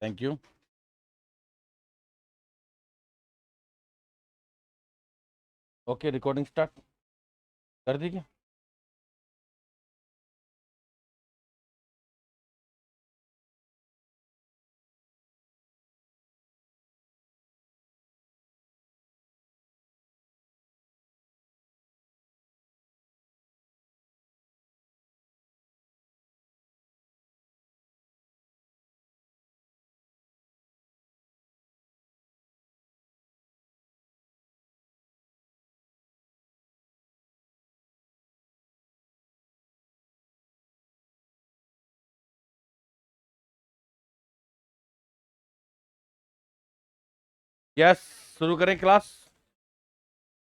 Thank you. Okay, recording start कर दी क्या? Yes, शुरू करें क्लास।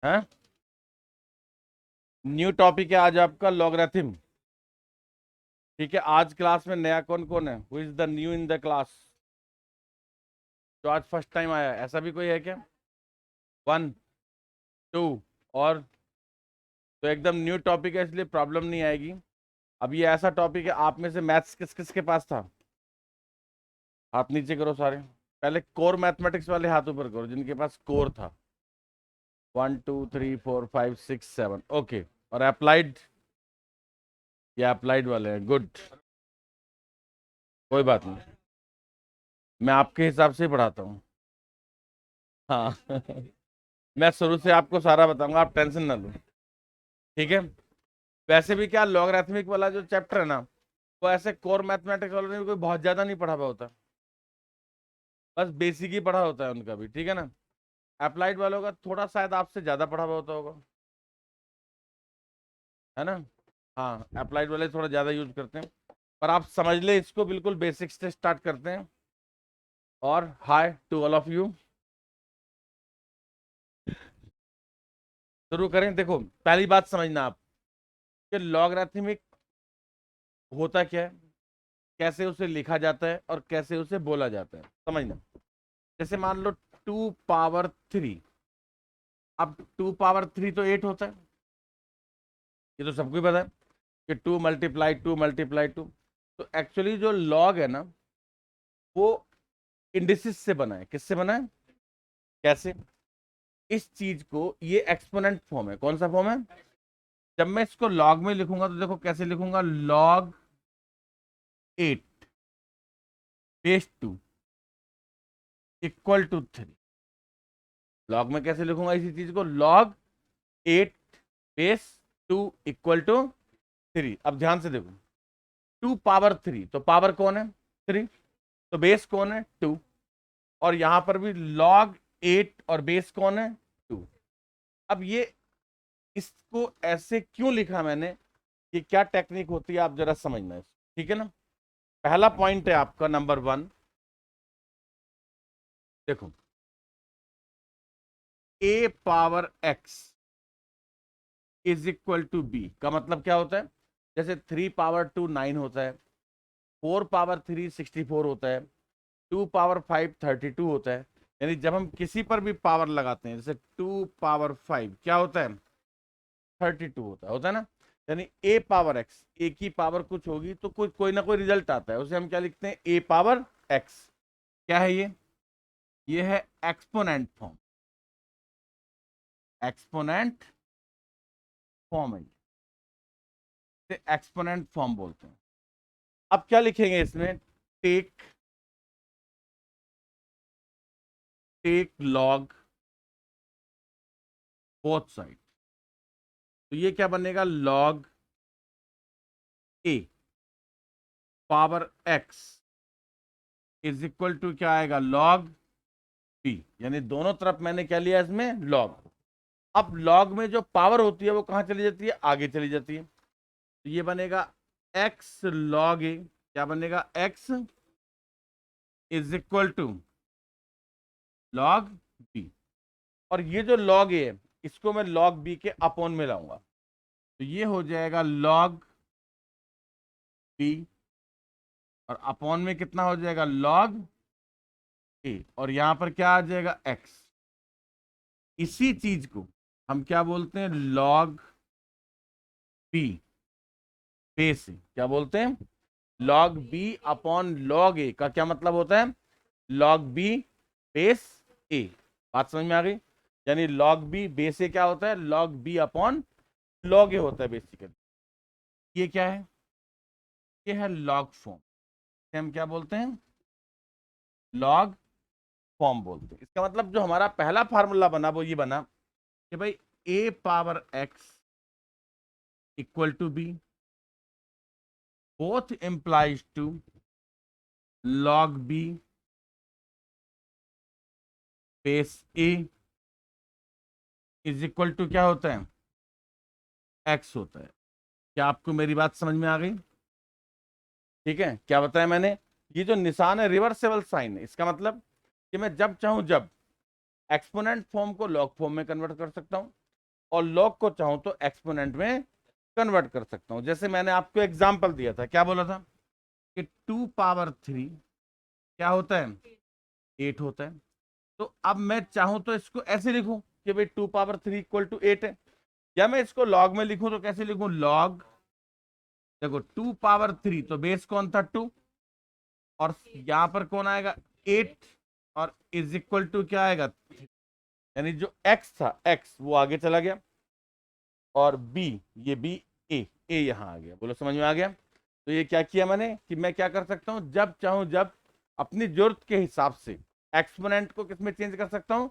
हैं? न्यू टॉपिक है आज आपका लॉगरिथम। ठीक है, आज क्लास में नया कौन कौन है? Who is the new in the class? जो आज फर्स्ट टाइम आया है, ऐसा भी कोई है क्या? वन, टू और? तो एकदम न्यू टॉपिक है, इसलिए प्रॉब्लम नहीं आएगी। अब ये ऐसा टॉपिक है, आप में से मैथ्स किस किस के पास था? हाथ नीचे करो सारे। पहले कोर मैथमेटिक्स वाले हाथ ऊपर करो जिनके पास कोर था। 1 2 3 4 5 6 7, ओके। और अप्लाइड? ये अप्लाइड वाले हैं, गुड। कोई बात नहीं, मैं आपके हिसाब से ही पढ़ाता हूँ। हाँ मैं शुरू से आपको सारा बताऊंगा, आप टेंशन ना लो। ठीक है। वैसे भी क्या, लॉगरिथमिक वाला जो चैप्टर है ना, वो ऐसे कोर मैथमेटिक्स वालों ने भी कोई बहुत ज्यादा नहीं पढ़ा हुआ होता। बस बेसिक ही पढ़ा होता है उनका भी, ठीक है ना। अप्लाइड वालों का थोड़ा शायद आपसे ज्यादा पढ़ा हुआ होता होगा, है ना। हाँ, अप्लाइड वाले थोड़ा ज्यादा यूज करते हैं। पर आप समझ ले इसको, बिल्कुल बेसिक्स से स्टार्ट करते हैं। और हाय टू ऑल ऑफ यू। शुरू करें। देखो, पहली बात समझना आप कि लॉगरिथमिक होता क्या है, कैसे उसे लिखा जाता है और कैसे उसे बोला जाता है, समझना। जैसे मान लो 2 पावर 3। अब 2 पावर 3 तो 8 होता है, ये तो सबको ही पता है कि 2 × 2 × 2। तो एक्चुअली जो लॉग है ना, वो इंडिसिस से बना है। किससे बना है? कैसे? इस चीज को, ये एक्सपोनेंट फॉर्म है। कौन सा फॉर्म है? जब मैं इसको लॉग में लिखूंगा तो देखो कैसे लिखूंगा, log 8 × 2 = 3। लॉग में कैसे लिखूंगा इसी चीज को, log 8 × 2 = 3। अब ध्यान से देखो, 2 पावर 3, तो पावर कौन है? 3। तो बेस कौन है? 2। और यहां पर भी log 8 और बेस कौन है? 2। अब ये, इसको ऐसे क्यों लिखा मैंने, ये क्या टेक्निक होती है, आप जरा समझना इसको, ठीक है ना। पहला पॉइंट है आपका नंबर 1। देखो, a⁻x का मतलब क्या होता है? जैसे 3 पावर 2 9 होता है, 4 पावर 3 64 होता है, 2 पावर 5 32 होता है। यानी जब हम किसी पर भी पावर लगाते हैं, जैसे 2 पावर 5 क्या होता है? 32 होता है ना। यानी a⁻x, ए की पावर कुछ होगी तो कोई कोई ना कोई रिजल्ट आता है, उसे हम क्या लिखते हैं? a⁻x। क्या है ये है एक्सपोनेंट फॉर्म। एक्सपोनेंट फॉर्म है, एक्सपोनेंट फॉर्म बोलते हैं। अब क्या लिखेंगे इसमें? Take take log both side. तो ये क्या बनेगा? log a⁻x क्या आएगा? log b। यानी दोनों तरफ मैंने क्या लिया इसमें? लॉग। अब लॉग में जो पावर होती है वो कहां चली जाती है? आगे चली जाती है। तो ये बनेगा x log a। क्या बनेगा? x log b। और ये जो log a है, इसको मैं log b के अपॉन में लाऊंगा, तो ये हो जाएगा log b। और अपॉन में कितना हो जाएगा? log a। और यहां पर क्या आ जाएगा? x। इसी चीज को हम क्या बोलते हैं? log b बेस से क्या बोलते हैं? log b upon log a का क्या मतलब होता है? लॉग बी बेस ए। बात समझ में आ गई? यानी लॉग बी बेस ए क्या होता है? लॉग बी अपॉन लॉग ए होता है बेसिकली। ये क्या है? ये है लॉग फॉर्म। हम क्या बोलते हैं? लॉग फॉर्म बोलते हैं। इसका मतलब जो हमारा पहला फार्मूला बना वो ये बना कि भाई a power x equal to b, both implies to log b base a is equal to क्या होता है? एक्स होता है। क्या आपको मेरी बात समझ में आ गई? ठीक है, क्या बताया मैंने? ये जो निशान है रिवर्सेबल साइन है। इसका मतलब कि मैं जब चाहूं जब एक्सपोनेंट फॉर्म को लॉग फॉर्म में कन्वर्ट कर सकता हूं, और लॉग को चाहूं तो एक्सपोनेंट में कन्वर्ट कर सकता हूं। जैसे मैंने आपको एग्जांपल दिया था, क्या बोला था कि 2 पावर 3 क्या होता है? 8 होता है। तो अब मैं चाहूं तो इसको ऐसे लिखूं कि भाई 2 पावर 3 इक्वल टू 8 है, या मैं इसको लॉग में लिखूं तो कैसे लिखूं? लॉग, देखो 2 पावर 3 तो बेस कौन था? 2, और यहां पर कौन आएगा? 8, और इज इक्वल टू क्या आएगा? यानी जो x था, x वो आगे चला गया, और b, ये b, a यहां आ गया। बोलो समझ में आ गया? तो ये क्या किया मैंने कि मैं क्या कर सकता हूं? जब चाहूं जब अपनी जरूरत के हिसाब से एक्सपोनेंट को किस में चेंज कर सकता हूं?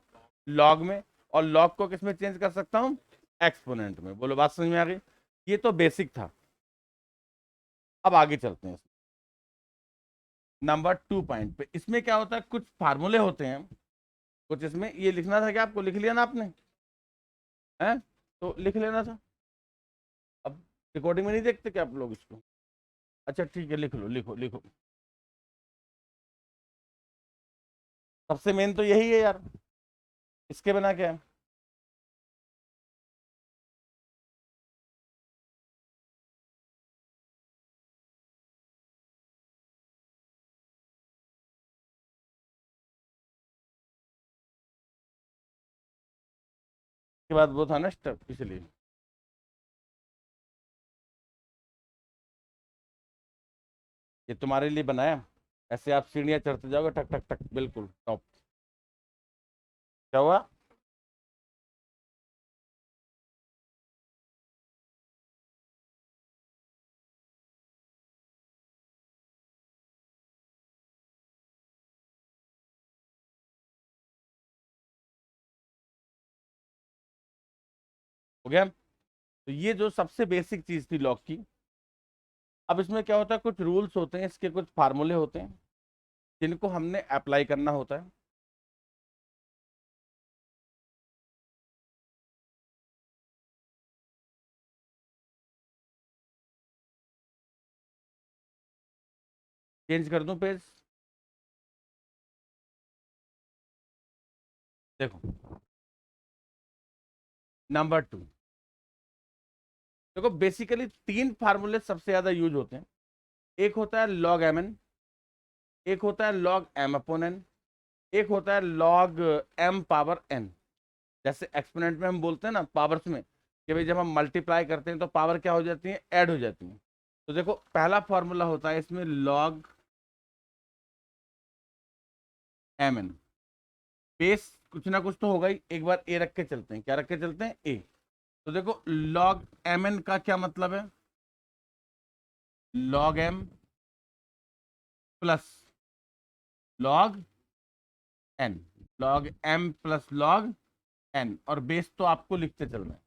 लॉग में। और लॉग को किस में चेंज कर सकता हूं? एक्सपोनेंट में। बोलो बात समझ में आ गई? ये तो बेसिक था। अब आगे चलते हैं नंबर 2 पॉइंट पे। इसमें क्या होता है? कुछ फार्मूले होते हैं, कुछ इसमें ये लिखना था कि आपको लिख लिया ना आपने, है तो लिख लेना था। अब रिकॉर्डिंग में नहीं देखते क्या आप लोग इसको? अच्छा ठीक है, लिख लो, लिखो लिखो। सबसे मेन तो यही है यार, इसके बिना क्या है? के बाद वो था ना स्टेप, इसलिए ये तुम्हारे लिए बनाया। ऐसे आप सीढ़ियां चढ़ते जाओगे, टक टक टक, बिल्कुल टॉप। क्या हुआ? हो गया? तो ये जो सबसे बेसिक चीज थी लॉग की। अब इसमें क्या होता है? कुछ रूल्स होते हैं, इसके कुछ फार्मूले होते हैं जिनको हमने अप्लाई करना होता है। चेंज कर दूं पेज? देखो, नंबर 2, देखो बेसिकली 3 फार्मूले सबसे ज्यादा यूज होते हैं। एक होता है लॉग एम एन, एक होता है लॉग एम अपॉन एन, एक होता है लॉग एम पावर एन। जैसे एक्सपोनेंट में हम बोलते हैं ना पावर्स में, कि भाई जब हम मल्टीप्लाई करते हैं तो पावर क्या हो जाती है? ऐड हो जाती है। तो देखो पहला फॉर्मूला होता है इसमें लॉग एम एन। बेस कुछ ना कुछ तो होगा ही, एक बार ए रख के चलते हैं। क्या रख के चलते हैं? ए। तो देखो लॉग एम एन का क्या मतलब है? Log m plus log n. Log m plus log n, और बेस तो आपको लिखते चलना है।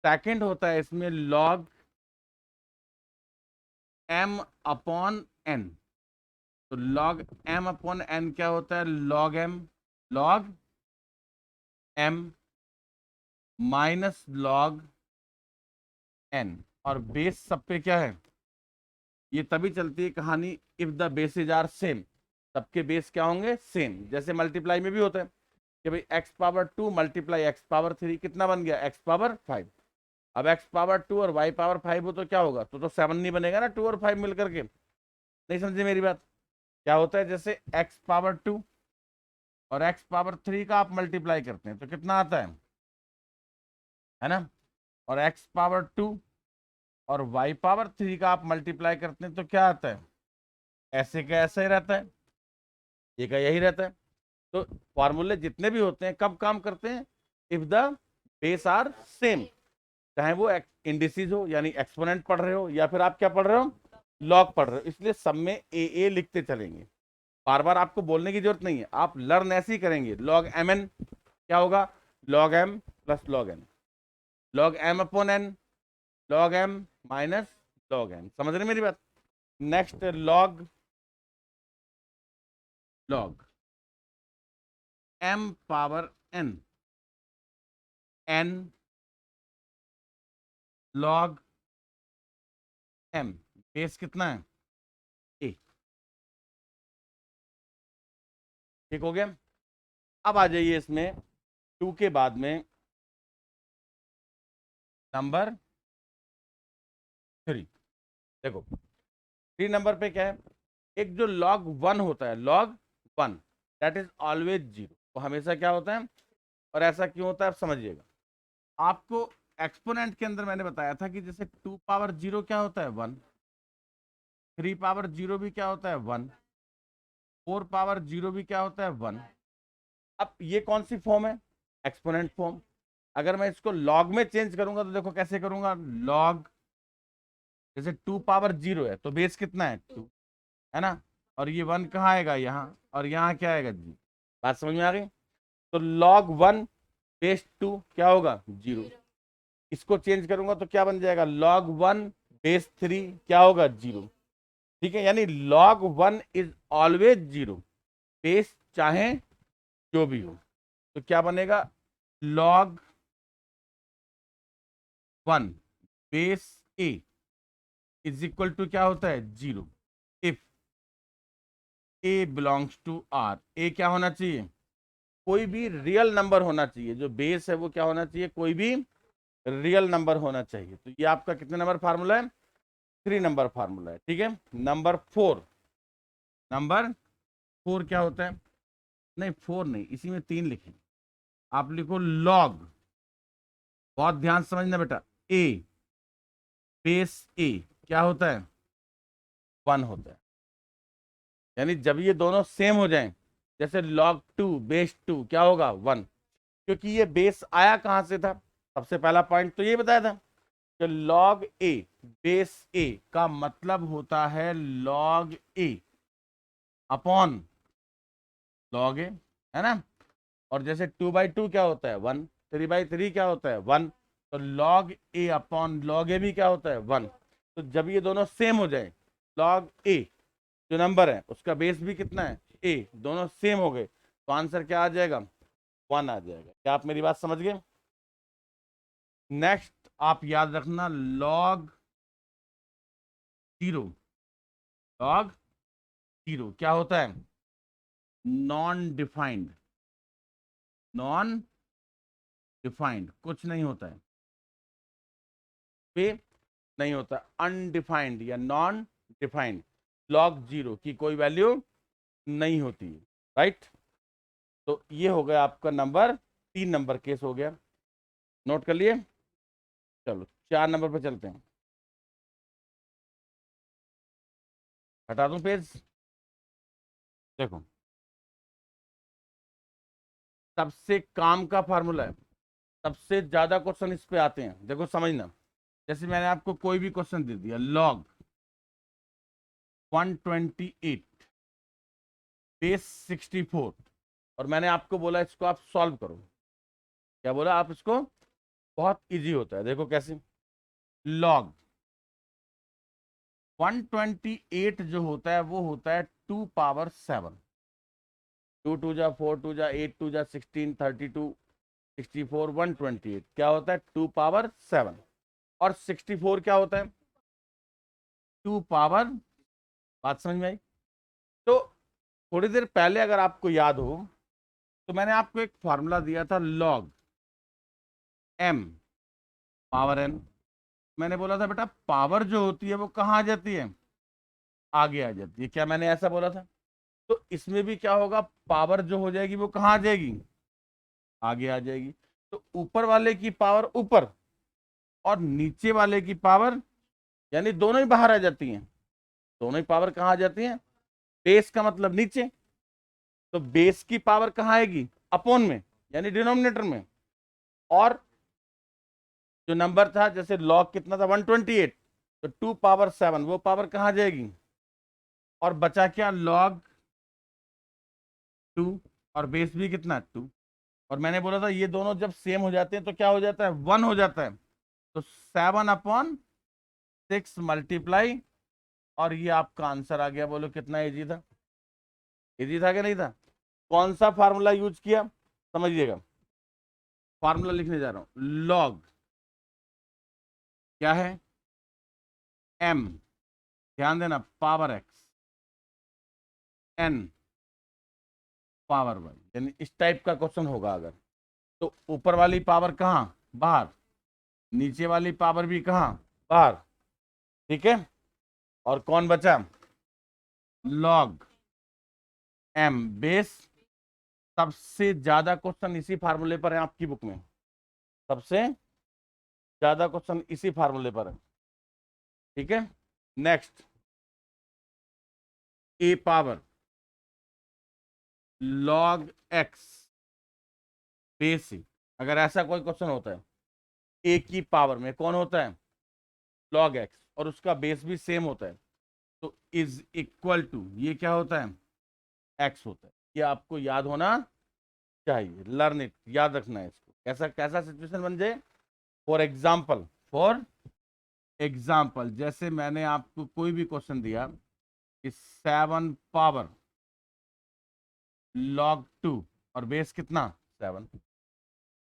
सेकंड होता है इसमें लॉग एम अपॉन एन। तो लॉग एम अपॉन एन क्या होता है? Log m minus log n, और बेस सब पे क्या है? ये तभी चलती है कहानी if the bases are same. सबके बेस क्या होंगे? सेम। जैसे मल्टीप्लाई में भी होता है कि भाई x⁻2 मल्टीप्लाई x⁻3 कितना बन गया? x⁻5। अब x⁻2 और y⁻5 हो तो क्या होगा? तो 7 नहीं बनेगा ना, 2 और 5 मिलकर के? नहीं समझे मेरी बात? क्या होता है? जैसे x⁻2 और x⁻3 का आप मल्टीप्लाई करते हैं तो कितना आता है ना? और x⁻2 और y⁻3 का आप मल्टीप्लाई करते हैं तो क्या आता है? ऐसे का ऐसा ही रहता है। ये का यही रहता है। तो फॉर्मूले जितने भी होते हैं कब काम करते हैं? If the base are same, चाहे वो इंडिसेस हो यानी एक्सपोनेंट पढ़ रहे हो या फिर आप क्या पढ़ रहे हो, लॉग पढ़ रहे हो, इसलिए सब में ए लिखते चलेंगे। बार बार आपको बोलने की जरूरत नहीं है, आप लर्न ऐसे ही करेंगे। लॉग एम एन क्या होगा? Log m plus log n, log m upon n, log m minus log n. समझ रहे मेरी बात? Next log log m power n, n log m, base कितना है? ए। ठीक हो गया? अब आ जाइए इसमें 2 के बाद में नंबर 3। देखो 3 नंबर पे क्या है? एक जो log 1 होता है, log 1 दैट इज ऑलवेज 0, वो हमेशा क्या होता है? और ऐसा क्यों होता है आप समझिएगा। आपको एक्सपोनेंट के अंदर मैंने बताया था कि जैसे 2 पावर 0 क्या होता है? 1। 3 पावर 0 भी क्या होता है? 1। 4 पावर 0 भी क्या होता है? 1। अब ये कौन सी फॉर्म है? Exponent form. अगर मैं इसको लॉग में चेंज करूंगा तो देखो कैसे करूंगा। लॉग जैसे 2 पावर 0 है तो बेस कितना है? 2 है ना, और ये 1 कहाँ आएगा? यहाँ, और यहाँ क्या आएगा? जी। बात समझ में आ गई? तो log 1 बेस 2 क्या होगा? 0। इसको चेंज करूंगा तो क्या बन जाएगा? log 1 बेस 3 क्या होगा? 0। ठीक है, यानी log 1 इज ऑलवेज 0, बेस चाहे जो भी हो। तो क्या बनेगा? log 1 base a is equal to क्या होता है? 0 if a belongs to r। a क्या होना चाहिए? कोई भी रियल नंबर होना चाहिए। जो बेस है वो क्या होना चाहिए? कोई भी रियल नंबर होना चाहिए। तो ये आपका कितने नंबर फार्मूला है? 3 नंबर फार्मूला है। ठीक है, नंबर 4। नंबर 4 क्या होता है? नहीं 4 नहीं, इसी में 3 लिखें। आप लिखो लॉग, बहुत ध्यान से समझना बेटा, ए बेस ए क्या होता है? 1 होता है। यानी जब ये दोनों सेम हो जाएं, जैसे log 2 बेस 2 क्या होगा? 1, क्योंकि ये बेस आया कहां से था? सबसे पहला पॉइंट तो ये बताया था कि log a बेस a का मतलब होता है log a upon log a, है ना। और जैसे 2/2 क्या होता है? 1। 3/3 क्या होता है? 1। तो log a upon log a भी क्या होता है? 1। तो जब ये दोनों सेम हो जाए, log a जो नंबर है उसका बेस भी कितना है? a, दोनों सेम हो गए, तो आंसर क्या आ जाएगा? 1 आ जाएगा। क्या आप मेरी बात समझ गए? नेक्स्ट आप याद रखना, log 0, log 0 क्या होता है? नॉन डिफाइंड, नॉन डिफाइंड कुछ नहीं होता है, पे नहीं होता, अनडिफाइंड या नॉन डिफाइंड। log 0 की कोई वैल्यू नहीं होती है, राइट। तो ये हो गया आपका नंबर 3 नंबर केस हो गया, नोट कर लिए। चलो 4 नंबर पे चलते हैं। हटा दूं पेज? देखो सबसे काम का फार्मूला है, सबसे ज्यादा क्वेश्चन इस पे आते हैं। देखो समझना, जैसे मैंने आपको कोई भी क्वेश्चन दे दिया, log 128 बेस 64, और मैंने आपको बोला इसको आप सॉल्व करो। क्या बोला? आप इसको, बहुत इजी होता है, देखो कैसे। log 128 जो होता है वो होता है 2 पावर 7। 2 2 जा 4 2 जा 8 2 जा 16 32 64 128 क्या होता है? 2 पावर 7। और 64 क्या होता है? 2 पावर, बात समझ में आई? तो थोड़ी देर पहले अगर आपको याद हो तो मैंने आपको एक फॉर्मूला दिया था, log m पावर n। मैंने बोला था बेटा पावर जो होती है वो कहाँ आ जाती है? आगे आ जाती है। क्या मैंने ऐसा बोला था? तो इसमें भी क्या होगा? पावर जो हो जाएगी वो कहाँ आ जाएगी? आगे आ जाएगी। तो ऊपर वाले की पावर ऊपर और नीचे वाले की पावर, यानी दोनों ही बाहर आ जाती हैं। दोनों ही पावर कहाँ आ जाती हैं? बेस का मतलब नीचे, तो बेस की पावर कहाँ आएगी? अपॉन में, यानी डिनोमिनेटर में। और जो नंबर था, जैसे लॉग कितना था 128, तो 2 पावर 7, वो पावर कहाँ जाएगी? और बचा क्या? लॉग 2, और बेस भी कितना 2। और मैंने बोला था ये दोनों जब सेम हो जाते हैं तो क्या हो जाता है? 1 हो जाता है। तो 7/6 मल्टीप्लाई, और ये आपका आंसर आ गया। बोलो कितना इजी था? इजी था कि नहीं था? कौन सा फार्मूला यूज किया समझिएगा। फार्मूला लिखने जा रहा हूं। लॉग क्या है? m, ध्यान देना, power x, n power y, यानी इस टाइप का क्वेश्चन होगा अगर, तो ऊपर वाली पावर कहाँ? बाहर। नीचे वाली पावर भी कहाँ? बाहर। ठीक है। और कौन बचा? Log m base. सबसे ज्यादा क्वेश्चन इसी फार्मूले पर है आपकी बुक में, सबसे ज्यादा क्वेश्चन इसी फार्मूले पर है। ठीक है। नेक्स्ट, ए पावर लॉग एक्स बेसिक। अगर ऐसा कोई क्वेश्चन होता है, ए की पावर में कौन होता है? लॉग एक्स, और उसका बेस भी सेम होता है, तो इज इक्वल टू, ये क्या होता है? एक्स होता है। ये आपको याद होना चाहिए, लर्न इट, याद रखना है इसको। ऐसा कैसा सिचुएशन बन जाए? फॉर एग्जाम्पल जैसे मैंने आपको कोई भी क्वेश्चन दिया कि 7 पावर लॉग 2, और बेस कितना? 7,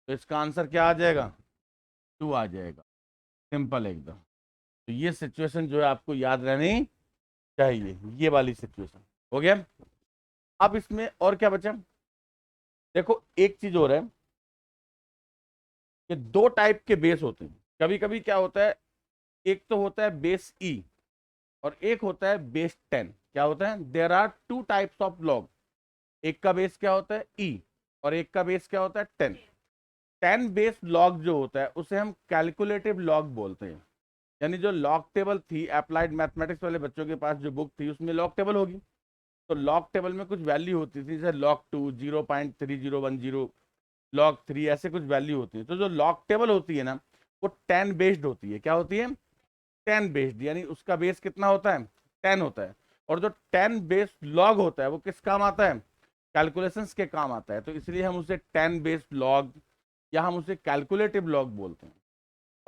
तो इसका आंसर क्या आ जाएगा? 2 आ जाएगा। सिंपल एकदम। तो ये सिचुएशन जो है आपको याद रहनी चाहिए, ये वाली सिचुएशन। हो गया। अब इसमें और क्या बचा? देखो एक चीज और है कि दो टाइप के बेस होते हैं। कभी कभी क्या होता है, एक तो होता है बेस ई, और एक होता है बेस 10। क्या होता है? There are 2 types of log. एक का बेस क्या होता है? ई, और एक का बेस क्या होता है? 10। 10 बेस लॉग जो होता है उसे हम कैलकुलेटिव लॉग बोलते हैं। यानी जो लॉग टेबल थी अप्लाइड मैथमेटिक्स वाले बच्चों के पास, जो बुक थी उसमें लॉग टेबल होगी, तो लॉग टेबल में कुछ वैल्यू होती थी, जैसे लॉग 2 0.3010, लॉग 3, ऐसे कुछ वैल्यू होती है। तो जो लॉग टेबल होती है ना, वो 10 बेस्ड होती है। क्या होती है? 10 बेस्ड, यानी उसका बेस कितना होता है? 10 होता है। और जो 10 बेस्ड लॉग होता है वो किस काम आता है? कैलकुलेशंस के काम आता है। तो इसलिए हम उसे 10 बेस्ड लॉग, या हम उसे कैलकुलेटिव लॉग बोलते हैं।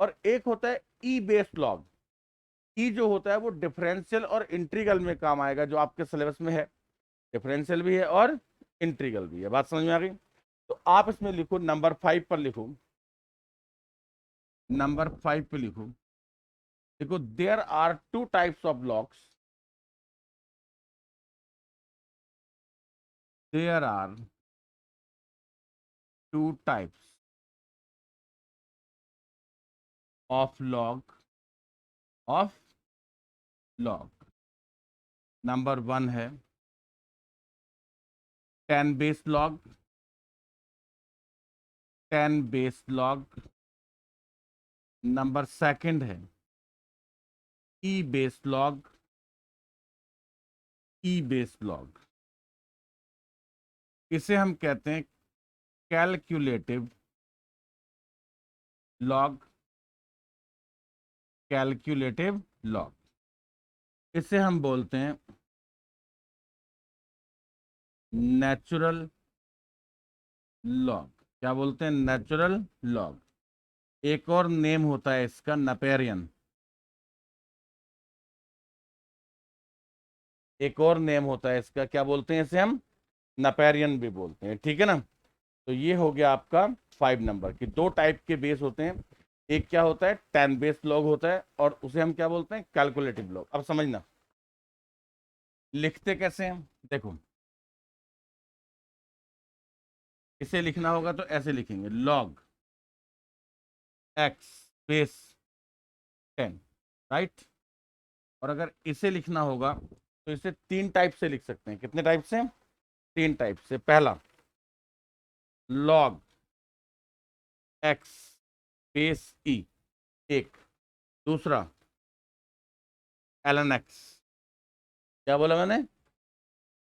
और एक होता है ई बेस्ड लॉग। ई जो होता है वो डिफरेंशियल और इंटीग्रल में काम आएगा, जो आपके सिलेबस में है। डिफरेंशियल भी है और इंटीग्रल भी है। बात समझ में आ गई? तो आप इसमें लिखो, नंबर 5 पर लिखो, नंबर 5 पे लिखो। देखो, there are 2 types of logs. There are 2 types of log. Number 1 है 10 base log, 10 base log. Number second है e base log, e base log. इसे हम कहते हैं कैलकुलेटिव लॉग, कैलकुलेटिव लॉग। इसे हम बोलते हैं नेचुरल लॉग। क्या बोलते हैं? Natural log. एक और नेम होता है इसका नपेरियन। एक और नेम होता है इसका, क्या बोलते हैं इसे हम? नपेरियन भी बोलते हैं। ठीक है ना? तो ये हो गया आपका 5 नंबर की। दो टाइप के बेस होते हैं। एक क्या होता है? 10 बेस लॉग होता है, और उसे हम क्या बोलते हैं? Calculative log. अब समझना लिखते कैसे हैं। देखो, इसे लिखना होगा तो ऐसे लिखेंगे, लॉग एक्स बेस 10, राइट। और अगर इसे लिखना होगा तो इसे 3 टाइप से लिख सकते हैं। कितने टाइप से? 3 टाइप से। पहला, लॉग एक्स बेस ई, एक। दूसरा, ln x। क्या बोला मैंने?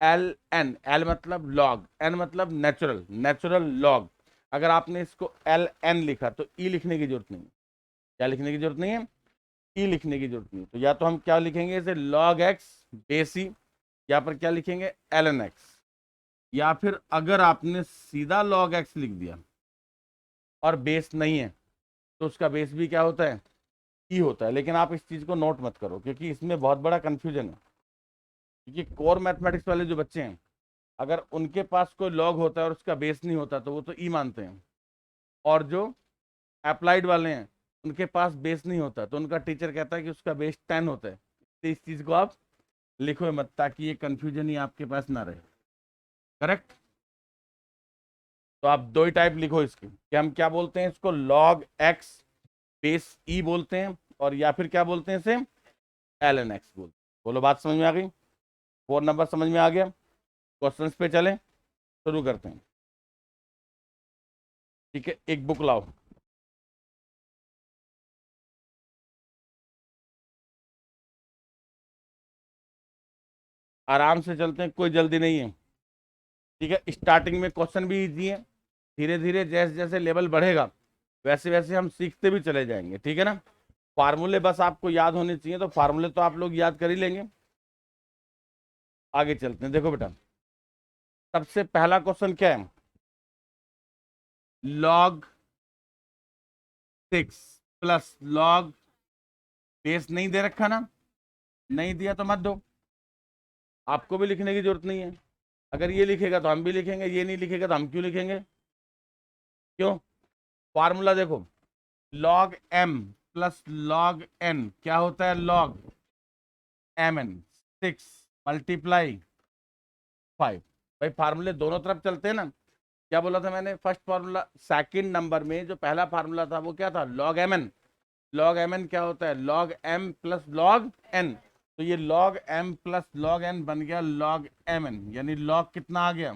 एल एन, एल मतलब लॉग, एन मतलब नेचुरल, नेचुरल लॉग। अगर आपने इसको एल एन लिखा तो ई लिखने की जरूरत नहीं है। क्या लिखने की जरूरत नहीं है? ई लिखने की जरूरत नहीं है। तो या तो हम क्या लिखेंगे इसे, लॉग एक्स बेस ई, या पर क्या लिखेंगे, एल एन एक्स। या फिर अगर आपने सीधा लॉग एक्स लिख दिया और बेस नहीं है, तो उसका बेस भी क्या होता है, ई होता है। लेकिन आप इस चीज को नोट मत करो, क्योंकि इसमें बहुत बड़ा कंफ्यूजन है। क्योंकि कोर मैथमेटिक्स वाले जो बच्चे हैं, अगर उनके पास कोई लॉग होता है और उसका बेस नहीं होता, तो वो तो ई मानते हैं। और जो अप्लाइड वाले हैं, उनके पास बेस नहीं होता, तो उनका टीचर कहता है कि उसका बेस 10 होता है। तो इस चीज को आप लिखो मत, ताकि ये कंफ्यूजन ही आपके पास ना रहे। करेक्ट? तो आप दो ही टाइप लिखो इसके, कि हम क्या बोलते हैं इसको, लॉग एक्स बेस ई बोलते हैं, और या फिर क्या बोलते हैं इसे, एल एन एक्स बोलते हैं। बोलो, बात समझ में आ गई? 4 नंबर समझ में आ गया? क्वेश्चंस पे चलें, शुरू करते हैं। ठीक है, एक बुक लाओ। आराम से चलते हैं, कोई जल्दी नहीं है। ठीक है, स्टार्टिंग में क्वेश्चन भी इजी है, धीरे धीरे जैसे जैसे लेवल बढ़ेगा, वैसे वैसे हम सीखते भी चले जाएंगे। ठीक है ना? फार्मूले बस आपको याद होने चाहिए, तो फार्मूले तो आप लोग याद कर ही लेंगे। आगे चलते हैं। देखो बेटा, सबसे पहला क्वेश्चन क्या है, लॉग 6 प्लस लॉग, बेस नहीं दे रखा ना, नहीं दिया तो मत दो, आपको भी लिखने की जरूरत नहीं है। अगर ये लिखेगा तो हम भी लिखेंगे, ये नहीं लिखेगा तो हम क्यों लिखेंगे? क्यों? फार्मूला देखो, log m plus log n क्या होता है, लॉग एम एन। 6 मल्टीप्लाई 5। भाई फार्मूले दोनों तरफ चलते हैं ना। क्या बोला था मैंने, फर्स्ट फार्मूला, सेकंड नंबर में जो पहला फार्मूला था वो क्या था, log m n. Log m n क्या होता है, log m plus log n. तो ये log m plus log n बन गया लॉग एम एन, यानी लॉग कितना आ गया,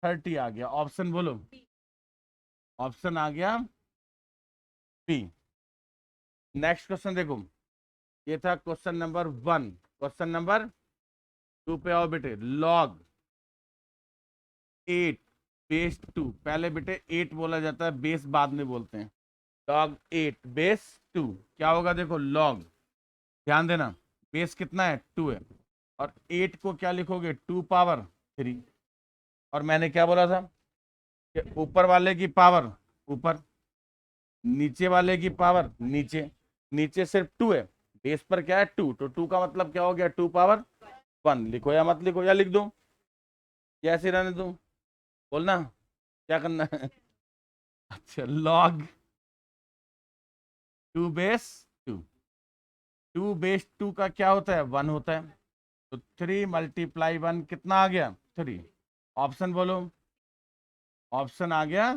30 आ गया। ऑप्शन बोलो, ऑप्शन आ गया बी। नेक्स्ट क्वेश्चन देखो, ये था क्वेश्चन नंबर 1। क्वेश्चन नंबर 2 पे आओ बेटे। लॉग 8 बेस 2, पहले बेटे 8 बोला जाता है, बेस बाद में बोलते हैं। लॉग 8 बेस 2 क्या होगा, देखो लॉग, ध्यान देना, बेस कितना है, 2 है, और 8 को क्या लिखोगे, 2 पावर 3। और मैंने क्या बोला था कि ऊपर वाले की पावर ऊपर, नीचे वाले की पावर नीचे। नीचे सिर्फ 2 है, बेस पर क्या है, 2, तो 2 का मतलब क्या हो गया, 2 पावर 1। लिखो या मत लिखो, या लिख दो, या ऐसे रहने दो, बोलना क्या करना है। अच्छा, लॉग 2 बेस 2, 2 बेस 2 का क्या होता है, 1 होता है। तो 3 मल्टीप्लाई 1 कितना आ गया, 3। ऑप्शन बोलो, ऑप्शन आ गया,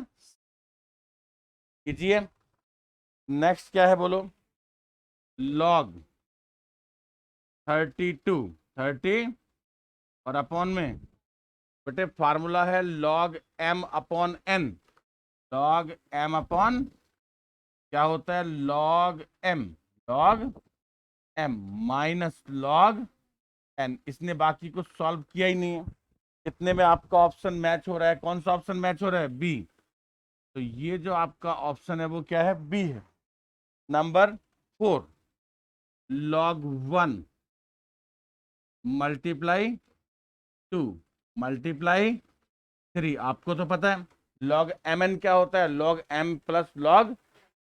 कीजिए। नेक्स्ट क्या है बोलो, लॉग 32, 30 और अपॉन में बेटे फार्मूला है log m upon n. Log m upon क्या होता है, log m, log m minus log n. इसने बाकी को सॉल्व किया ही नहीं है। कितने में आपका ऑप्शन मैच हो रहा है, कौन सा ऑप्शन मैच हो रहा है, बी। तो ये जो आपका ऑप्शन है वो क्या है, बी है। Number 4, log 1 multiply 2 multiply 3। आपको तो पता है लॉग एम एन क्या होता है, log m plus log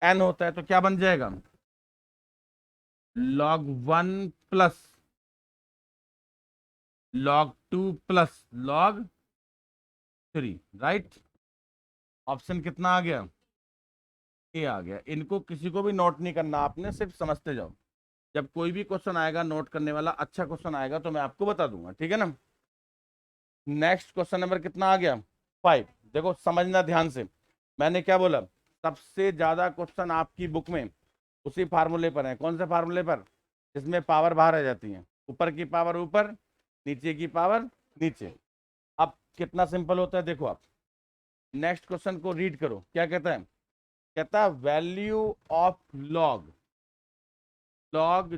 n होता है। तो क्या बन जाएगा, log 1 plus log 2 plus log 3। Right? Option कितना आ गया, ए आ गया। इनको किसी को भी नोट नहीं करना, आपने सिर्फ समझते जाओ। जब कोई भी क्वेश्चन आएगा नोट करने वाला, अच्छा क्वेश्चन आएगा तो मैं आपको बता दूंगा। ठीक है ना? नेक्स्ट क्वेश्चन नंबर कितना आ गया, 5। देखो समझना ध्यान से, मैंने क्या बोला, सबसे ज्यादा क्वेश्चन आपकी बुक में उसी फार्मूले पर है। कौन से फार्मूले पर, जिसमें पावर बाहर आ जाती है, ऊपर की पावर ऊपर, नीचे की पावर नीचे। अब कितना सिंपल होता है देखो आप, नेक्स्ट क्वेश्चन को रीड करो, क्या कहता है, कहता है value of log, log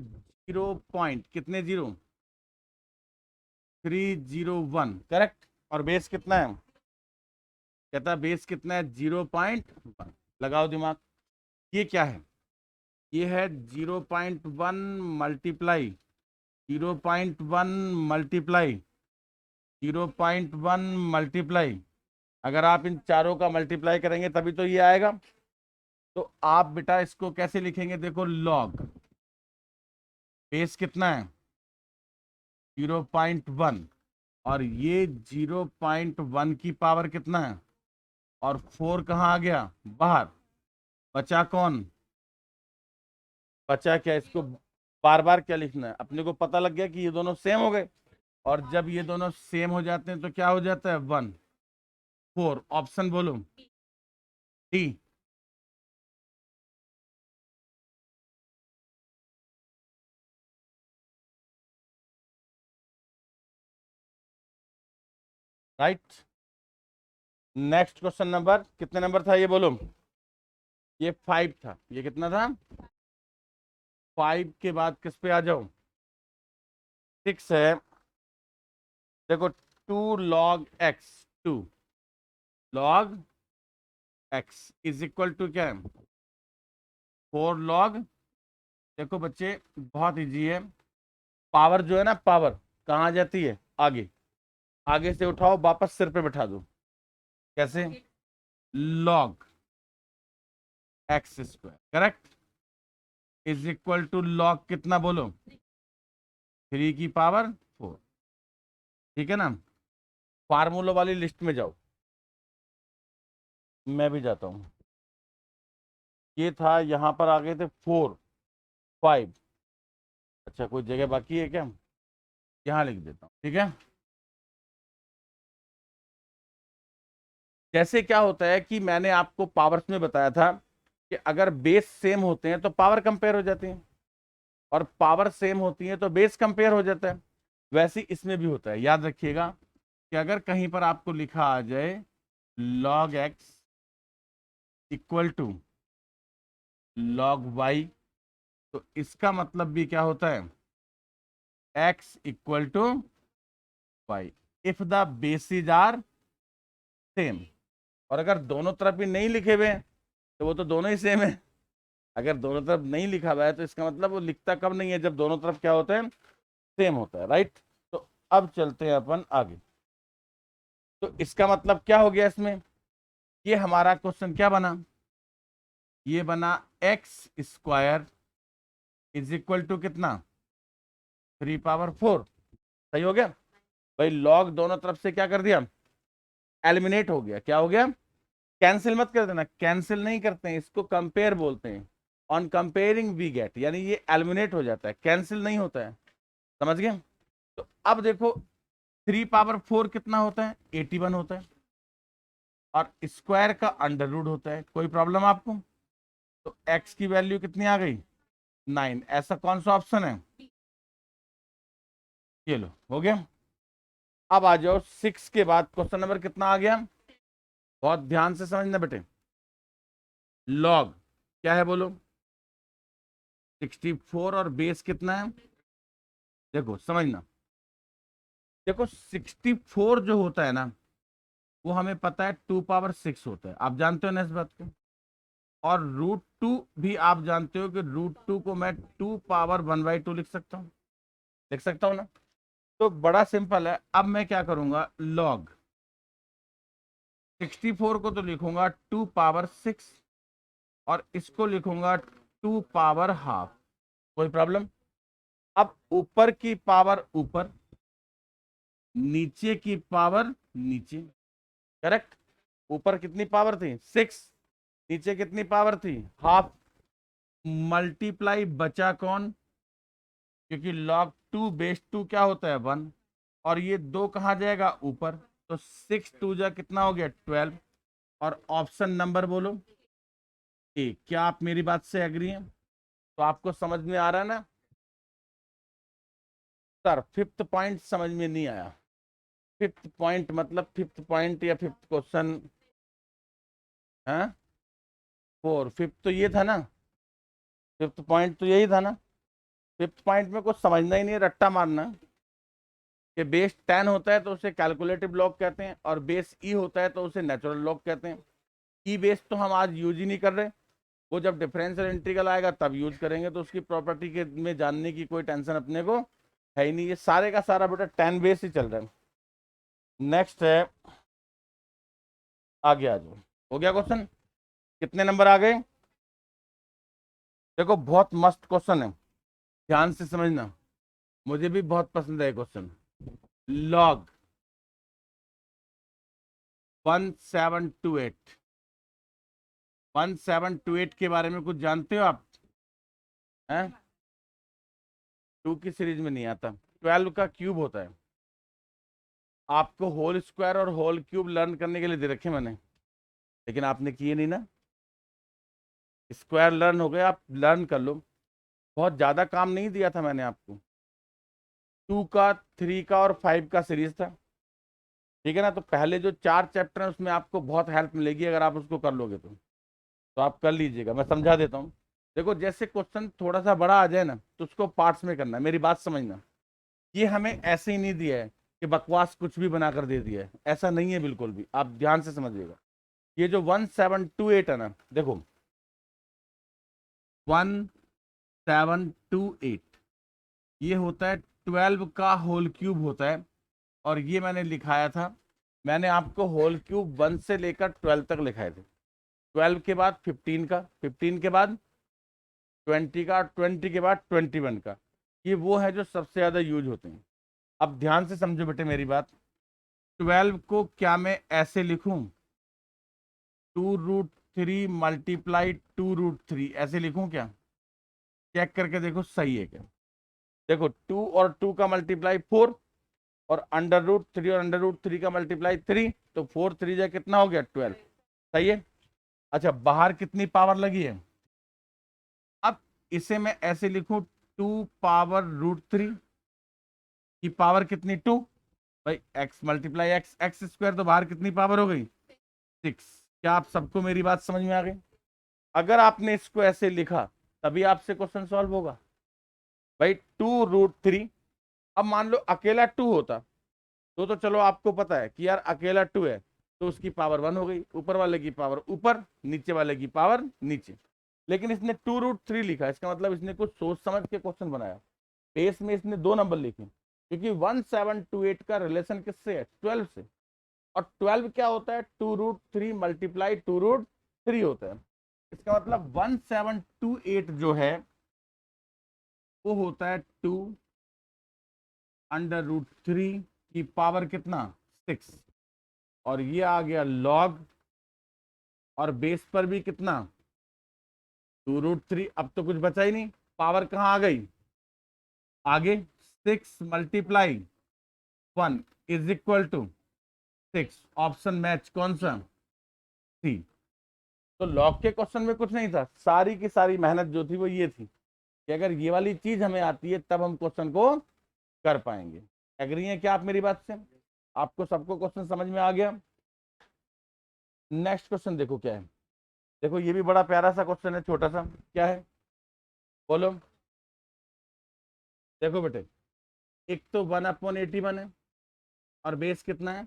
0 point कितने जीरो, 301 करेक्ट। और बेस कितना है? कहता है बेस कितना है? 0.1। लगाओ दिमाग, ये क्या है? ये है 0.1 मल्टीप्लाई 0.1 मल्टीप्लाई 0.1 मल्टीप्लाई। अगर आप इन चारों का मल्टीप्लाई करेंगे तभी तो ये आएगा। तो आप बेटा इसको कैसे लिखेंगे? देखो लॉग बेस कितना है? 0.1 और ये 0.1 की पावर कितना है? और 4 कहाँ आ गया? बाहर। बचा कौन? बचा क्या? इसको बार बार क्या लिखना है? अपने को पता लग गया कि ये दोनों सेम हो गए, और जब ये दोनों सेम हो जाते हैं तो क्या हो जाता है? 1 4। ऑप्शन बोलो D. Right. Next question number कितने नंबर था ये बोलो? ये 5 था। ये कितना था? 5 के बाद किस पे आ जाओ? 6 है। देखो 2 log x, 2 log x is equal to क्या है? 4 लॉग। देखो बच्चे बहुत इजी है। पावर जो है ना, पावर कहाँ जाती है? आगे। आगे से उठाओ वापस सिर पे बैठा दो। कैसे? Log x square correct is equal to log कितना बोलो? 3 की पावर 4। ठीक है ना? फार्मूला वाली लिस्ट में जाओ। मैं भी जाता हूं। ये था, यहां पर आ गए थे 4 5। अच्छा कोई जगह बाकी है क्या? यहाँ लिख देता हूँ, ठीक है। जैसे क्या होता है कि मैंने आपको पावर्स में बताया था कि अगर बेस सेम होते हैं तो पावर कंपेयर हो जाती है, और पावर सेम होती है तो बेस कंपेयर हो जाता है। वैसे ही इसमें भी होता है। याद रखिएगा कि अगर कहीं पर आपको लिखा आ जाए log x equal to log y, तो इसका मतलब भी क्या होता है? x equal to y if the bases are same. और अगर दोनों तरफ भी नहीं लिखे हुए हैं तो वो तो दोनों ही सेम है। अगर दोनों तरफ नहीं लिखा हुआ है तो इसका मतलब वो लिखता कब नहीं है? जब दोनों तरफ क्या होता है? सेम होता है। राइट। तो अब चलते हैं अपन आगे। तो इसका मतलब क्या हो गया इसमें? ये हमारा क्वेश्चन क्या बना? ये बना x square is equal to कितना? 3 पावर 4। सही हो गया भाई। लॉग दोनों तरफ से क्या कर दिया? एलिमिनेट हो गया। क्या हो गया? कैंसिल मत कर देना, कैंसिल नहीं करते हैं, इसको कंपेयर बोलते हैं। ऑन कंपेयरिंग वी गेट, यानी ये एलिमिनेट हो जाता है, कैंसिल नहीं होता है। समझ गए? तो अब देखो 3 पावर 4 कितना होता है? 81 होता है। और स्क्वायर का अंडर रूट होता है। कोई प्रॉब्लम आपको? तो x की वैल्यू कितनी आ गई? 9। ऐसा कौन सा ऑप्शन है? ये लो, हो गया। अब आ जाओ 6 के बाद क्वेश्चन नंबर कितना आ गया? बहुत ध्यान से समझना बेटे। लॉग क्या है बोलो? 64 और बेस कितना है? देखो समझना। देखो 64 जो होता है ना, वो हमें पता है 2 पावर 6 होता है। आप जानते हो ना इस बात को। और √2 भी आप जानते हो कि √2 को मैं 2 पावर 1/2 लिख सकता हूँ। लिख सकता हूँ ना? तो बड़ा सिंपल है। अब मैं क्या करूंगा? लॉग 64 को तो लिखूंगा 2 पावर 6, और इसको लिखूंगा 2 पावर हाफ। कोई प्रॉब्लम? अब ऊपर की पावर ऊपर, नीचे की पावर नीचे। करेक्ट। ऊपर कितनी पावर थी? 6। नीचे कितनी पावर थी? हाफ। मल्टीप्लाई बचा कौन? क्योंकि log 2 बेस 2 क्या होता है? 1। और ये 2 कहाँ जाएगा? ऊपर। तो 6 2 जा कितना हो गया? 12। और ऑप्शन नंबर बोलो ए। क्या आप मेरी बात से एग्री हैं? तो आपको समझ में आ रहा है ना? सर फिफ्थ पॉइंट समझ में नहीं आया। फिफ्थ पॉइंट मतलब फिफ्थ पॉइंट या फिफ्थ क्वेश्चन? हाँ 4। फिफ्थ तो ये था ना। फिफ्थ पॉइंट तो यही था ना। फिफ्थ पॉइंट में कुछ समझना ही नहीं है, रट्टा मारना। कि बेस 10 होता है तो उसे कैलकुलेटिव लॉग कहते हैं, और बेस ई होता है तो उसे नेचुरल लॉग कहते हैं। ई बेस तो हम आज यूज ही नहीं कर रहे, वो जब डिफरेंशियल इंटीग्रल आएगा तब यूज करेंगे, तो उसकी प्रॉपर्टी के में जानने की कोई टेंशन अपने को है ही नहीं। ये सारे का सारा बेटा 10 बेस ही चल रहा है। नेक्स्ट है, आगे आ जाओ। हो गया क्वेश्चन? कितने नंबर आ गए? देखो बहुत मस्त क्वेश्चन है, ध्यान से समझना, मुझे भी बहुत पसंद है क्वेश्चन। लॉग 1728, 1728 के बारे में कुछ जानते हो आप? हैं? 2 की सीरीज में नहीं आता। 12 का क्यूब होता है। आपको होल स्क्वायर और होल क्यूब लर्न करने के लिए दे रखे मैंने, लेकिन आपने किए नहीं ना। स्क्वायर लर्न हो गए, आप लर्न कर लो, बहुत ज़्यादा काम नहीं दिया था मैंने आपको। 2 का, 3 का और 5 का सीरीज था, ठीक है ना। तो पहले जो 4 चैप्टर हैं उसमें आपको बहुत हेल्प मिलेगी अगर आप उसको कर लोगे तो आप कर लीजिएगा। मैं समझा देता हूँ। देखो जैसे क्वेश्चन थोड़ा सा बड़ा आ जाए ना तो उसको पार्ट्स में करना है, मेरी बात समझना। ये हमें ऐसे ही नहीं दिया है कि बकवास कुछ भी बनाकर दे दिया है, ऐसा नहीं है बिल्कुल भी, आप ध्यान से समझिएगा। ये जो 1728 है ना, देखो 1728 ये होता है 12 का होल क्यूब होता है, और ये मैंने लिखाया था, मैंने आपको होल क्यूब 1 से लेकर 12 तक लिखाए थे। 12 के बाद 15 का, 15 के बाद 20 का, 20 के बाद 21 का। ये वो है जो सबसे ज्यादा यूज होते हैं। अब ध्यान से समझो बेटे मेरी बात। 12 को क्या मैं ऐसे लिखूं, 2√3 मल्टीप्लाई 2√3 ऐसे लिखूं क्या? चेक करके देखो सही है क्या। देखो 2 और 2 का मल्टीप्लाई 4, और √3 और √3 का मल्टीप्लाई 3, तो 4 3 जा कितना हो गया 12। सही है। अच्छा बाहर कितनी पावर लगी है? अब इसे मैं ऐसे लिखूं 2 पावर √3 की पावर कितनी 2, भाई x multiply x, x square, तो बाहर कितनी पावर हो गई 6। क्या आप सबको मेरी बात समझ में आ गई? अगर आपने इसको ऐसे लिखा तभी आपसे क्वेश्चन सॉल्व होगा भाई। 2√3, अब मान लो अकेला 2 होता तो चलो आपको पता है कि यार अकेला 2 है तो उसकी पावर 1 हो गई, ऊपर वाले की पावर ऊपर, नीचे वाले की पावर नीचे। लेकिन इसने 2√3 लिखा, इसका मतलब इसने कुछ सोच समझ के क्वेश्चन बनाया। बेस में इसने 2 नंबर लिखे, क्योंकि 1728 का रिलेशन किससे है? 12 से। और 12 क्या होता है? 2√3 मल्टीप्लाई 2√3 होता है। इसका मतलब 1728 जो है वो होता है 2√3 की पावर कितना 6, और ये आ गया लॉग, और बेस पर भी कितना 2√3। अब तो कुछ बचा ही नहीं, पावर कहाँ आ गई आगे, 6 multiply 1 is equal to 6। Option match कौन सा? सी। तो लॉग के क्वेश्चन में कुछ नहीं था, सारी की सारी मेहनत जो थी वो ये थी कि अगर ये वाली चीज हमें आती है तब हम क्वेश्चन को कर पाएंगे। एग्री है क्या आप मेरी बात से? आपको सबको क्वेश्चन समझ में आ गया? नेक्स्ट क्वेश्चन देखो क्या है। देखो ये भी बड़ा प्यारा सा क्वेश्चन है, छोटा सा। क्या है बोलो? देखो बेटे, एक तो 1/81 है, और बेस कितना है?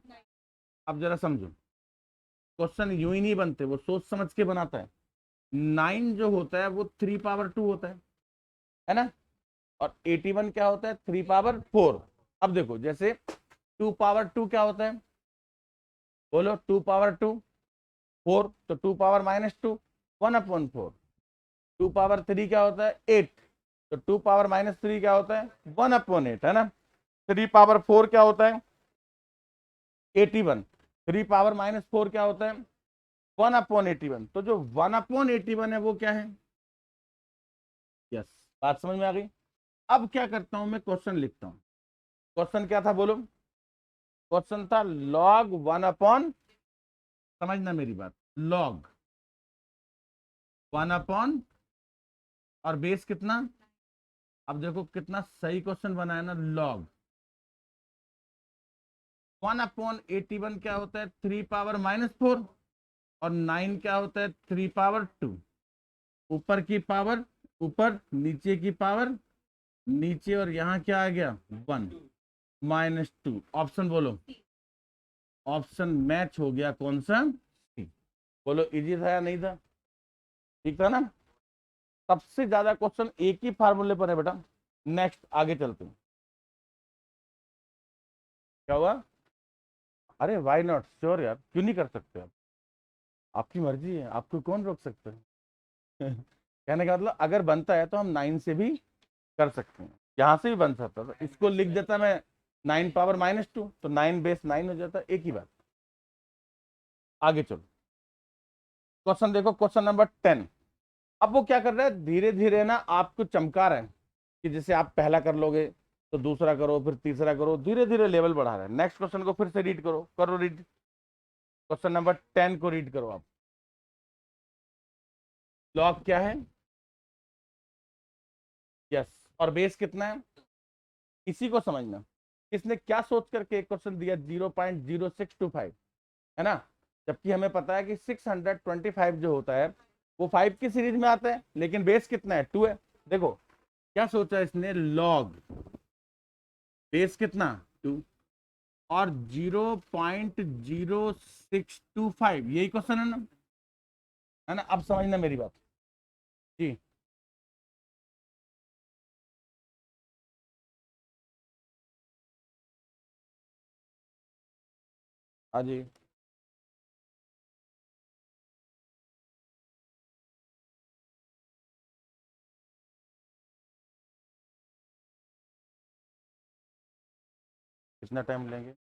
अब जरा समझो, क्वेश्चन यूं ही नहीं बनते, वो सोच समझ के बनाता है। 9 जो होता है वो 3 पावर 2 होता है ना। और 81 क्या होता है? 3 पावर 4। अब देखो जैसे 2 पावर 2 क्या होता है? बोलो 2 पावर 2 4, तो 2 पावर-2 1/4। 2 पावर 3 क्या होता है? 8, तो 2 पावर-3 क्या होता है? 1/8, है ना। 3 पावर 4 क्या होता है? 81। 3 पावर-4 क्या होता है? 1/81। तो जो 1/81 है वो क्या है? यस, बात समझ में आ गई। अब क्या करता हूं मैं, क्वेश्चन लिखता हूं। क्वेश्चन क्या था बोलो? क्वेश्चन था लॉग 1/, समझना मेरी बात, लॉग 1/, और बेस कितना? अब देखो कितना सही क्वेश्चन बनाया ना। लॉग 1/81 क्या होता है? 3 पावर-4, और 9 क्या होता है? 3 पावर 2। ऊपर की पावर ऊपर, नीचे की पावर नीचे, और यहाँ क्या आ गया 1। -2। ऑप्शन बोलो, ऑप्शन मैच हो गया कौन सा? सी। बोलो इजी था या नहीं था? ठीक था ना? सबसे ज्यादा क्वेश्चन एक ही फार्मूले पर है बेटा। नेक्स्ट आगे चलते हैं। क्या हुआ? अरे वाई नॉट, श्योर यार, क्यों नहीं कर सकते आप? आपकी मर्जी है, आपको कौन रोक सकता है? कहने का मतलब अगर बनता है तो हम 9 से भी कर सकते हैं, यहां से भी बन सकता था, इसको लिख देता मैं 9 पावर -2, तो 9 बेस 9 हो जाता, एक ही बात। आगे चलो, क्वेश्चन देखो, क्वेश्चन नंबर 10। अब वो क्या कर रहा है, धीरे धीरे ना आपको चमका रहे हैं कि जैसे आप पहला कर लोगे तो दूसरा करो, फिर तीसरा करो, धीरे धीरे लेवल बढ़ा रहा है। नेक्स्ट क्वेश्चन को फिर से रीड करो, करो रीड, क्वेश्चन नंबर 10 को रीड करो आप। लॉग क्या है? यस। और बेस कितना है? इसी को समझना, इसने क्या सोच करके एक क्वेश्चन दिया 0.0625, है ना? जबकि हमें पता है कि 625 जो होता है वो 5 की सीरीज में आता है, लेकिन बेस कितना है? 2 है। देखो क्या सोचा इसने, लॉग बेस कितना? 2 और 0.0625, यही क्वेश्चन है ना? है ना? अब समझना मेरी बात जी। हाँ जी। कितना टाइम लेंगे?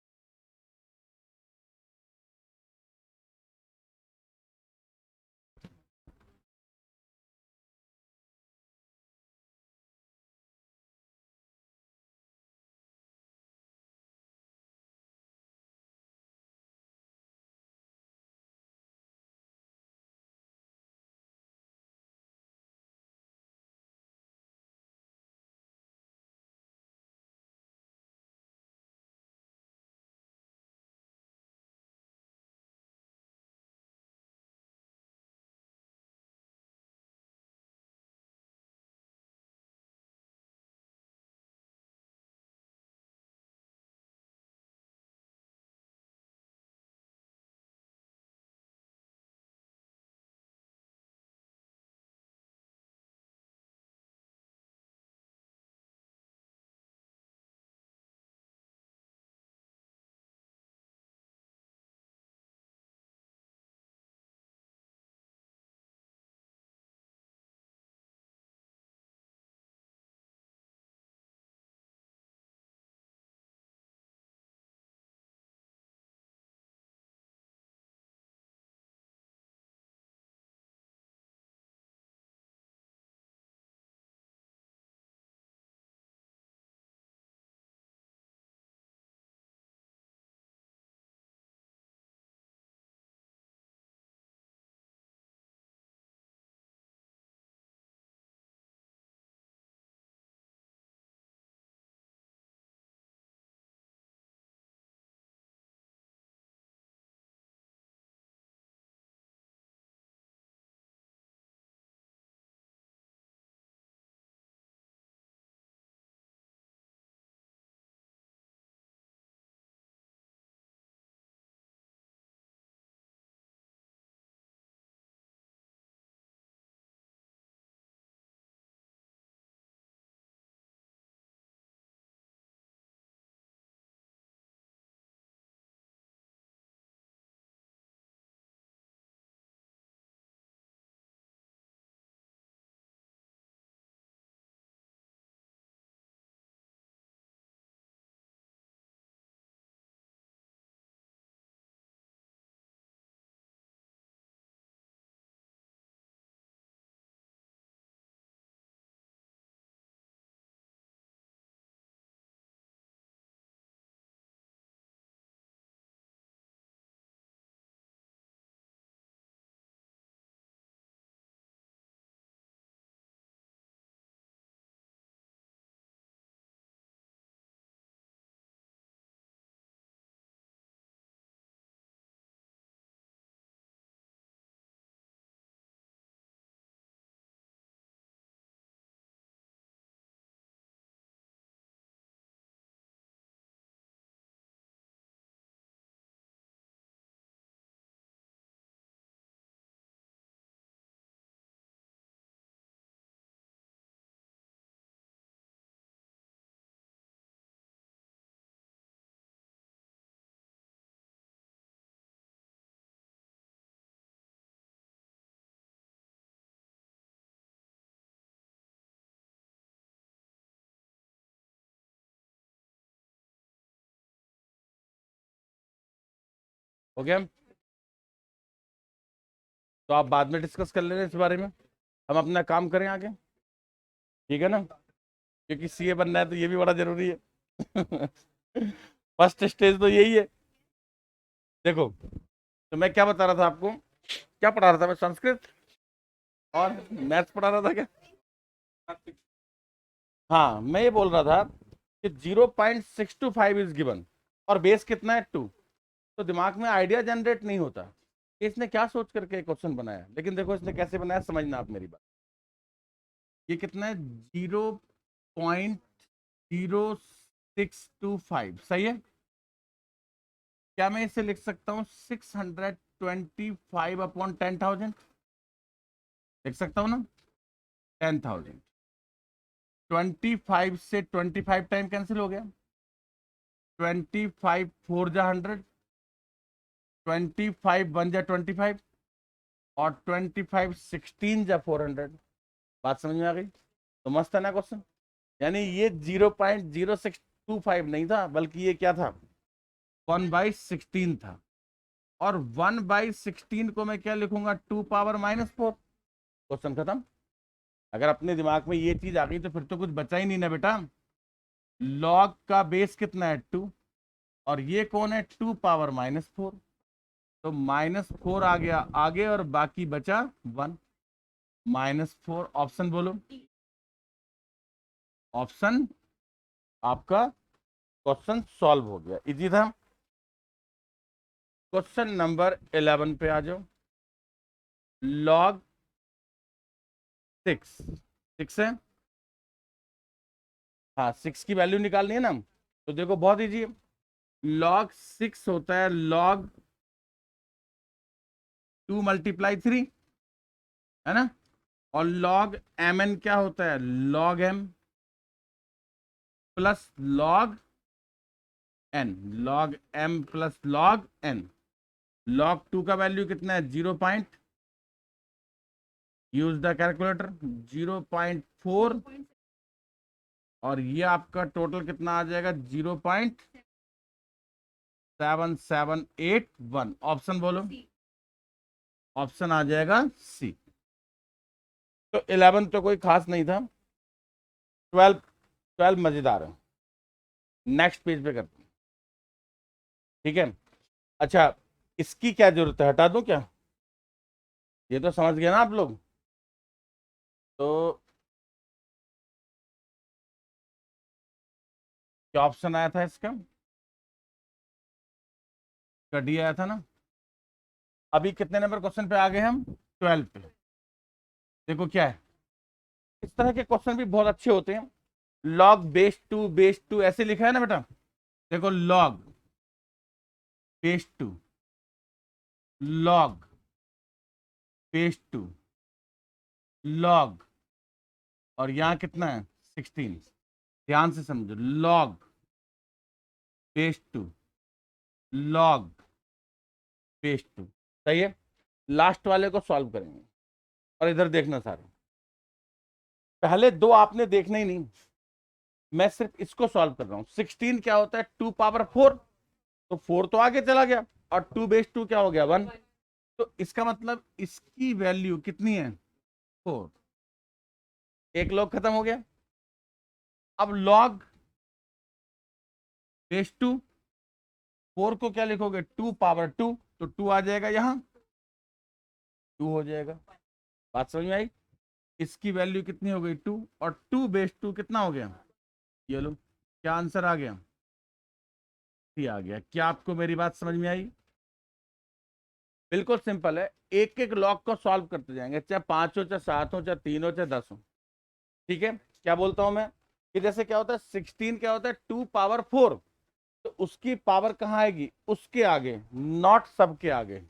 हो गया। तो आप बाद में डिस्कस कर लेना इस बारे में, हम अपना काम करें आगे, ठीक है ना, क्योंकि सीए बनना है तो ये भी बड़ा जरूरी है। फर्स्ट स्टेज तो यही है। देखो, तो मैं क्या बता रहा था आपको, क्या पढ़ा रहा था मैं, संस्कृत और मैथ्स पढ़ा रहा था क्या? हाँ, मैं ये बोल रहा था कि 0.625 इज गिवन और बेस कितना है 2। तो दिमाग में आइडिया जनरेट नहीं होता कि इसने क्या सोच करके क्वेश्चन बनाया, लेकिन देखो इसने कैसे बनाया, समझना आप मेरी बात। ये कितना है, 0.0625, सही है। क्या मैं इसे लिख सकता हूँ 625/10,000, लिख सकता हूँ ना, 10,000। 25 से 25 टाइम कैंसिल हो गया, 25 4 जा 100, 25 1 जा 25 और 25 16 जा 400। बात समझ में आ गई? तो मस्त है ना क्वेश्चन। यानी ये 0.0625 नहीं था, बल्कि ये क्या था, 1/16 था। और 1/16 को मैं क्या लिखूंगा, 2⁻⁻4। क्वेश्चन खत्म। अगर अपने दिमाग में ये चीज आ गई तो फिर तो कुछ बचा ही नहीं ना बेटा। लॉग का बेस कितना है 2, और ये कौन है, 2⁻⁻4। तो -4 आ गया आगे और बाकी बचा 1, -4। ऑप्शन बोलो, ऑप्शन आपका क्वेश्चन सॉल्व हो गया, इजी था। क्वेश्चन नंबर 11 पे आ जाओ। लॉग 6, 6 है, हाँ 6 की वैल्यू निकालनी है ना। तो देखो बहुत इजी है, लॉग 6 होता है लॉग 2 × 3, है ना। और लॉग एम एन क्या होता है, log m plus log n, log m plus log n. Log 2 का वैल्यू कितना है, 0 पॉइंट, यूज द कैलकुलेटर, 0.4। और ये आपका टोटल कितना आ जाएगा, 0.7781। ऑप्शन बोलो, ऑप्शन आ जाएगा सी। तो 11 तो कोई खास नहीं था, 12, 12 मजेदार है। नेक्स्ट पेज पे करते हैं, ठीक है। अच्छा, इसकी क्या जरूरत है, हटा दूं क्या? ये तो समझ गए ना आप लोग। तो क्या ऑप्शन आया था इसका, डी आया था ना। अभी कितने नंबर क्वेश्चन पे आ गए हम, 12 पे। देखो क्या है, इस तरह के क्वेश्चन भी बहुत अच्छे होते हैं। लॉग बेस टू ऐसे लिखा है ना बेटा। देखो log base two, log base two, log, और यहां कितना है 16। ध्यान से समझो, log base two, log base two, सही है। लास्ट वाले को सॉल्व करेंगे, और इधर देखना सारे, पहले दो आपने देखना ही नहीं, मैं सिर्फ इसको सॉल्व कर रहा हूं। 16 क्या होता है, 2⁻4, तो 4 तो आगे चला गया, और 2/2 क्या हो गया, 1। तो इसका मतलब इसकी वैल्यू कितनी है, 4। एक लॉग खत्म हो गया। अब लॉग बेस टू, 4 को क्या लिखोगे, 2⁻2, तो 2 आ जाएगा यहां, 2 हो जाएगा। बात समझ में आई? इसकी वैल्यू कितनी हो गई, 2, और 2/2 कितना हो गया, ये लो। क्या आंसर आ गया, आ गया। क्या आपको मेरी बात समझ में आई? बिल्कुल सिंपल है, एक एक लॉग को सॉल्व करते जाएंगे, चाहे 5 हो, चाहे 7 हो, चाहे 3 हो, चाहे 10 हो। ठीक है, क्या बोलता हूं मैं, कि जैसे क्या होता है 16 क्या होता है, 2⁻4, तो उसकी पावर कहां आएगी, उसके आगे, नॉट सबके आगे।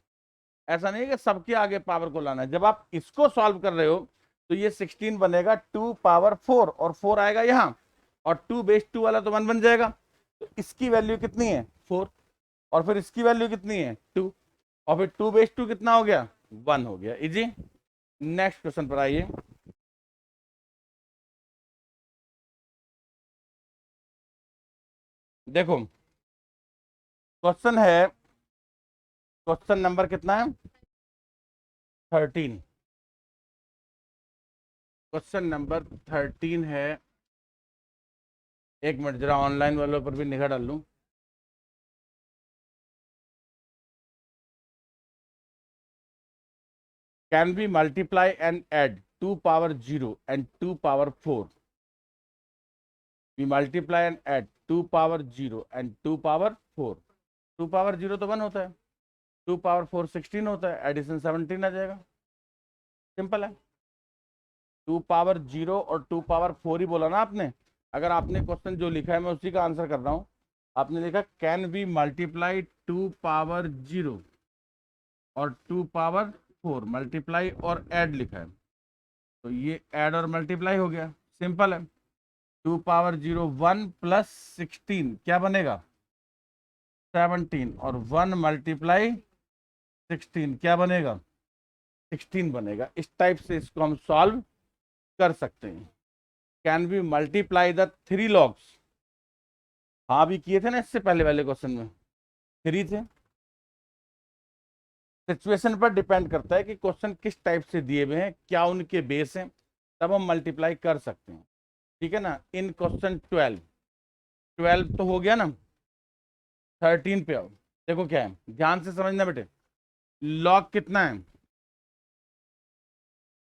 ऐसा नहीं है कि सबके आगे पावर को लाना है। जब आप इसको सॉल्व कर रहे हो तो ये 16 बनेगा 2⁻4, और 4 आएगा यहां, और 2/2 वाला तो 1 बन जाएगा। तो इसकी वैल्यू कितनी है, 4, और फिर इसकी वैल्यू कितनी है, 2, और फिर 2/2 कितना हो गया, 1 हो गया। इजी। नेक्स्ट क्वेश्चन पर आइए। देखो क्वेश्चन है, क्वेश्चन नंबर कितना है? 13। क्वेश्चन नंबर 13 है। एक मिनट, जरा ऑनलाइन वालों पर भी निगाह डाल लूं। Can be multiply and add 2 power 0 and 2 power 4। we multiply and add 2 power 0 and 2 power 4। 2 power 0 तो 1 होता है, 2 पावर 4 16 होता है, एडिशन 17 आ जाएगा। सिंपल है। 2 पावर 0 और 2 पावर 4 ही बोला ना आपने। अगर आपने क्वेश्चन जो लिखा है मैं उसी का आंसर कर रहा हूं। आपने लिखा कैन बी मल्टीप्लाई 2 पावर 0 और 2 पावर 4, मल्टीप्लाई और ऐड लिखा है, तो ये ऐड और मल्टीप्लाई हो गया। सिंपल है। 2 पावर 0 1 प्लस 16 क्या बनेगा? 17। और 1 मल्टीप्लाई 16 क्या बनेगा? 16 बनेगा। इस टाइप से इसको हम सॉल्व कर सकते हैं। Can be multiply the 3 logs. हाँ भी किए थे ना इससे पहले वाले क्वेश्चन में, 3 थे। सिचुएशन पर डिपेंड करता है कि क्वेश्चन किस टाइप से दिए हुए हैं, क्या उनके बेस हैं, तब हम मल्टीप्लाई कर सकते हैं। ठीक है ना। इन क्वेश्चन 12 तो हो गया ना। 13 पे आओ। देखो क्या है, ध्यान से समझना बेटे। लॉग कितना है?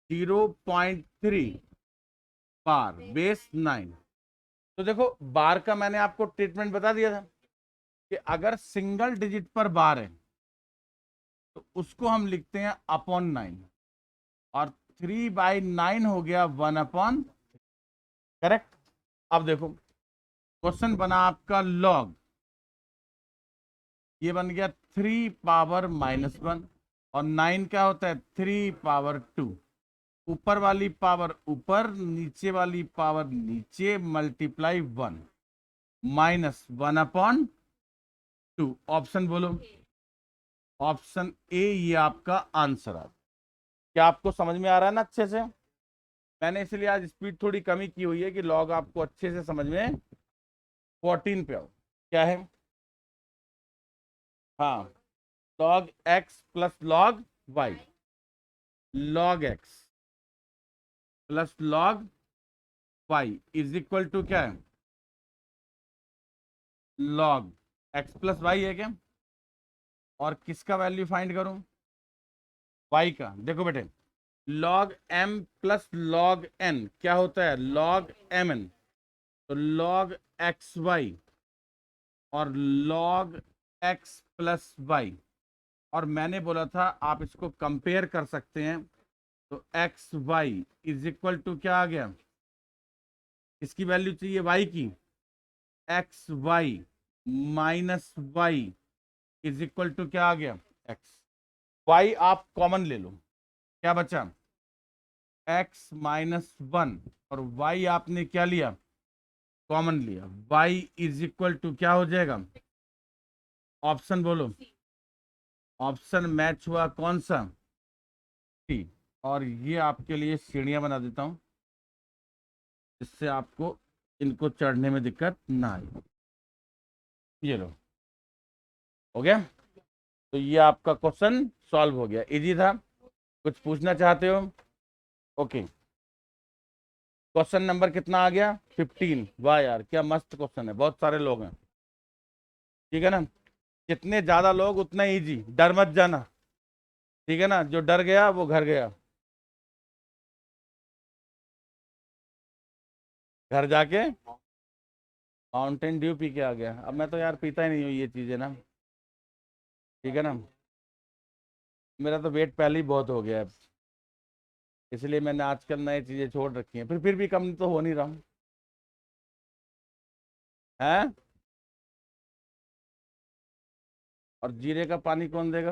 0.3 बार बेस 9। तो देखो बार का मैंने आपको ट्रीटमेंट बता दिया था कि अगर सिंगल डिजिट पर बार है तो उसको हम लिखते हैं अपॉन 9, और 3/9 हो गया 1/। करेक्ट। अब देखो क्वेश्चन बना आपका लॉग, ये बन गया 3 पावर -1, और 9 क्या होता है? 3 पावर 2। ऊपर वाली पावर ऊपर, नीचे वाली पावर नीचे, मल्टीप्लाई 1 माइनस 1/2। ऑप्शन बोलो। ऑप्शन ए ये आपका आंसर आ। क्या आपको समझ में आ रहा है ना अच्छे से? मैंने इसलिए आज स्पीड थोड़ी कमी की हुई है कि लॉग आपको अच्छे से समझ में। 14 पे आओ। क्या है? हाँ, log x plus log y. Log x plus log y is equal to क्या है? लॉग एक्स प्लस वाई है क्या? और किसका वैल्यू फाइंड करूं? वाई का। देखो बेटे, log m plus log n क्या होता है? Log m n. तो लॉग एक्स वाई और लॉग एक्स प्लस वाई, और मैंने बोला था आप इसको कंपेयर कर सकते हैं। तो x y is equal to क्या आ गया? इसकी वैल्यू चाहिए वाई की। X y minus y is equal to क्या आ गया? एक्स। वाई आप कॉमन ले लो, क्या बचा? x-1। और y आपने क्या लिया? कॉमन लिया। y इज इक्वल टू क्या हो जाएगा? ऑप्शन बोलो। ऑप्शन मैच हुआ कौन सा? सी। और ये आपके लिए सीढ़ियां बना देता हूं जिससे आपको इनको चढ़ने में दिक्कत ना आए। ये लो, हो गया। तो ये आपका क्वेश्चन सॉल्व हो गया, इजी था। कुछ पूछना चाहते हो? ओके। क्वेश्चन नंबर कितना आ गया? 15। वाह यार क्या मस्त क्वेश्चन है, बहुत सारे लोग हैं। ठीक है ना। जितने ज्यादा लोग उतना इजी, डर मत जाना। ठीक है ना, जो डर गया वो घर गया। घर जाके माउंटेन ड्यू पी के आ गया। अब मैं तो यार पीता ही नहीं हूँ ये चीजें ना। ठीक है ना। मेरा तो वेट पहले ही बहुत हो गया है, इसलिए मैंने आजकल नई चीजें छोड़ रखी हैं। फिर भी कम तो हो नहीं रहा हूँ। है। और जीरे का पानी कौन देगा?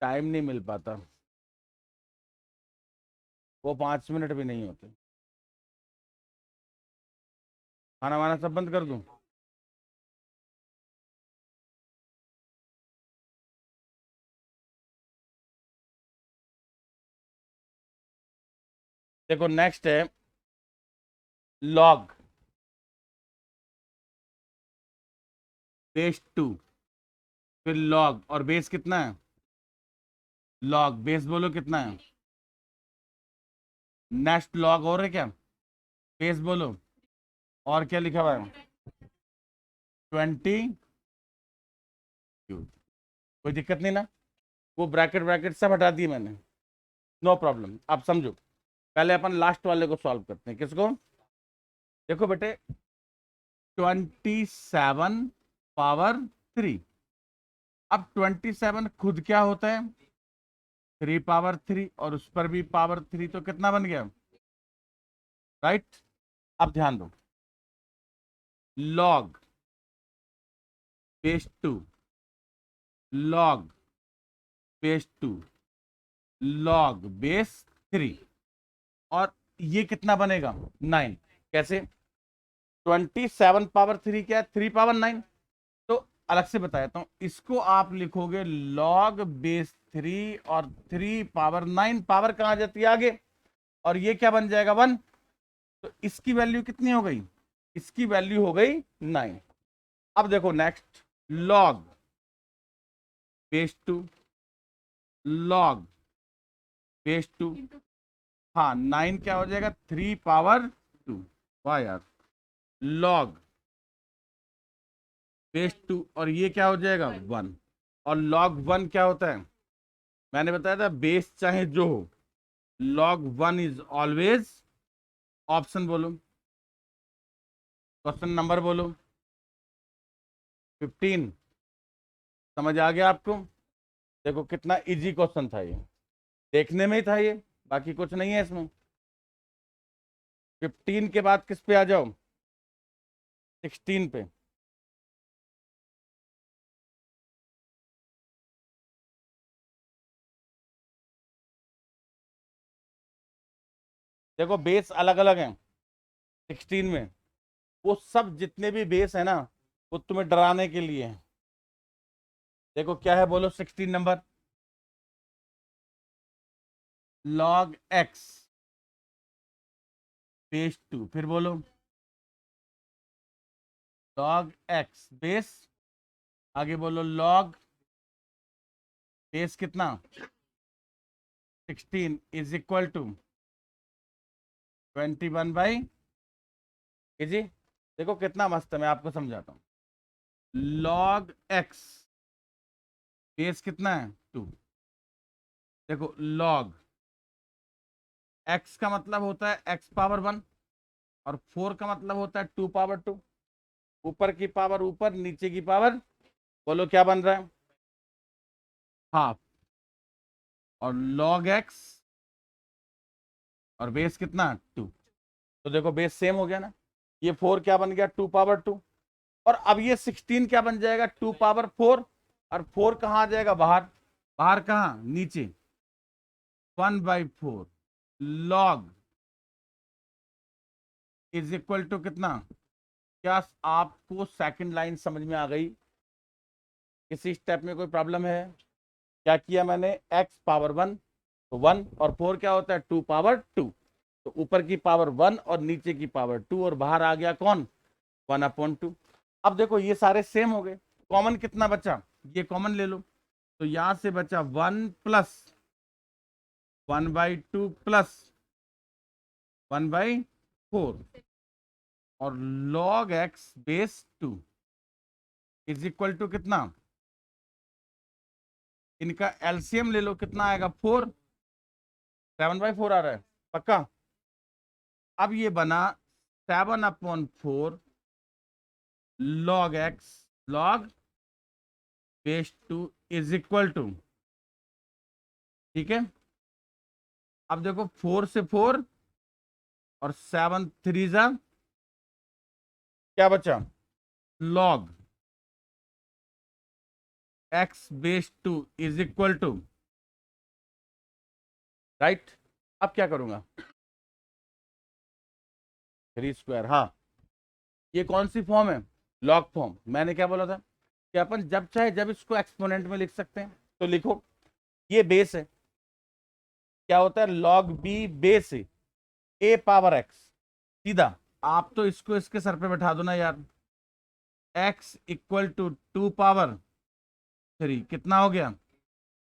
टाइम नहीं मिल पाता, वो 5 मिनट भी नहीं होते। खाना वाना सब बंद कर दूं? देखो नेक्स्ट है लॉग बेस 2, फिर लॉग, और बेस कितना है? लॉग बेस बोलो कितना है? नेक्स्ट लॉग और है क्या? बेस बोलो, और क्या लिखा हुआ है? 20। कोई दिक्कत नहीं ना? वो ब्रैकेट ब्रैकेट सब हटा दिए मैंने, नो प्रॉब्लम। आप समझो, पहले अपन लास्ट वाले को सॉल्व करते हैं। किसको? देखो बेटे, 27 पावर 3। अब 27 खुद क्या होता है? 3 पावर 3, और उस पर भी पावर 3, तो कितना बन गया? राइट। अब ध्यान दो, log base 2, log base 2, log base 3, और ये कितना बनेगा? 9। कैसे? 27 पावर 3 क्या है? 3 पावर 9। तो अलग से बताता हूं, इसको आप लिखोगे लॉग बेस 3 और 3 पावर 9। पावर कहां जाती है? आगे। और ये क्या बन जाएगा? 1। तो इसकी वैल्यू कितनी हो गई? इसकी वैल्यू हो गई 9। अब देखो next, log base 2, log base 2। हाँ, 9 क्या हो जाएगा? 3 पावर 2। वाह यार। लॉग बेस 2, और ये क्या हो जाएगा? 1। और log 1 क्या होता है? मैंने बताया था, बेस चाहे जो हो, log 1 इज ऑलवेज, ऑप्शन बोलो, क्वेश्चन नंबर बोलो, 15। समझ आ गया आपको? देखो कितना इजी क्वेश्चन था ये, देखने में ही था ये, बाकी कुछ नहीं है इसमें। 15 के बाद किस पे आ जाओ? 16 पे। देखो बेस अलग अलग हैं 16 में। वो सब जितने भी बेस है ना, वो तुम्हें डराने के लिए है। देखो क्या है, बोलो 16 नंबर। log x बेस 2, फिर बोलो log x बेस, आगे बोलो log बेस कितना? 16 इज इक्वल टू 21 बाई। जी देखो कितना मस्त है, मैं आपको समझाता हूँ। log x बेस कितना है? 2। देखो log x का मतलब होता है x पावर 1, और 4 का मतलब होता है 2 पावर 2। ऊपर की पावर ऊपर, नीचे की पावर, बोलो क्या बन रहा है? हाफ। और log x, और बेस कितना? 2। तो देखो बेस सेम हो गया ना। ये 4 क्या बन गया? 2 पावर 2। और अब ये 16 क्या बन जाएगा? 2 पावर 4। और 4 कहाँ आ जाएगा? बाहर। बाहर कहाँ? नीचे। 1/4 लॉग इज इक्वल टू कितना? क्या आपको सेकंड लाइन समझ में आ गई? किसी स्टेप में कोई प्रॉब्लम है? क्या किया मैंने? x पावर 1, तो 1, और 4 क्या होता है? 2 पावर 2। तो ऊपर की पावर 1 और नीचे की पावर 2, और बाहर आ गया कौन? 1/2। अब देखो ये सारे सेम हो गए, कॉमन कितना बचा? ये कॉमन ले लो, तो यहां से बचा 1 प्लस 1/2 प्लस 1/4, और log x base 2 is equal to कितना? इनका एलसीएम ले लो, कितना आएगा? 4। 7/4 आ रहा है पक्का? अब ये बना 7/4 log x log base 2 is equal to, ठीक है। अब देखो 4 से 4, और 7 3 जा, क्या बचा? log x base 2 is equal to, right. अब क्या करूंगा? 3 स्क्वायर। हाँ, ये कौन सी फॉर्म है? Log form. मैंने क्या बोला था कि अपन जब चाहे जब इसको एक्सपोनेंट में लिख सकते हैं। तो लिखो, ये बेस है, क्या होता है? log b बेस है, ए पावर एक्स, सीधा आप तो इसको इसके सर पे बैठा दो ना यार। एक्स इक्वल टू 2 पावर 3 कितना हो गया?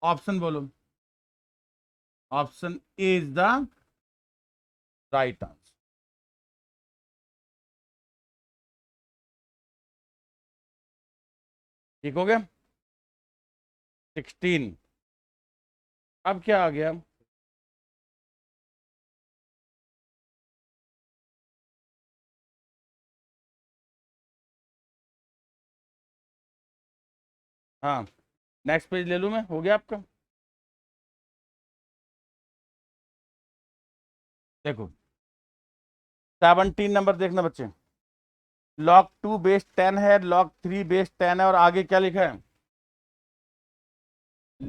ऑप्शन बोलो। Option A is the right answer. ठीक हो गया? 16। अब क्या आ गया? हाँ, नेक्स्ट पेज ले लूँ मैं, हो गया आपका? देखो 17 नंबर देखना बच्चे। log 2 बेस 10 है, log 3 बेस 10 है, और आगे क्या लिखा है?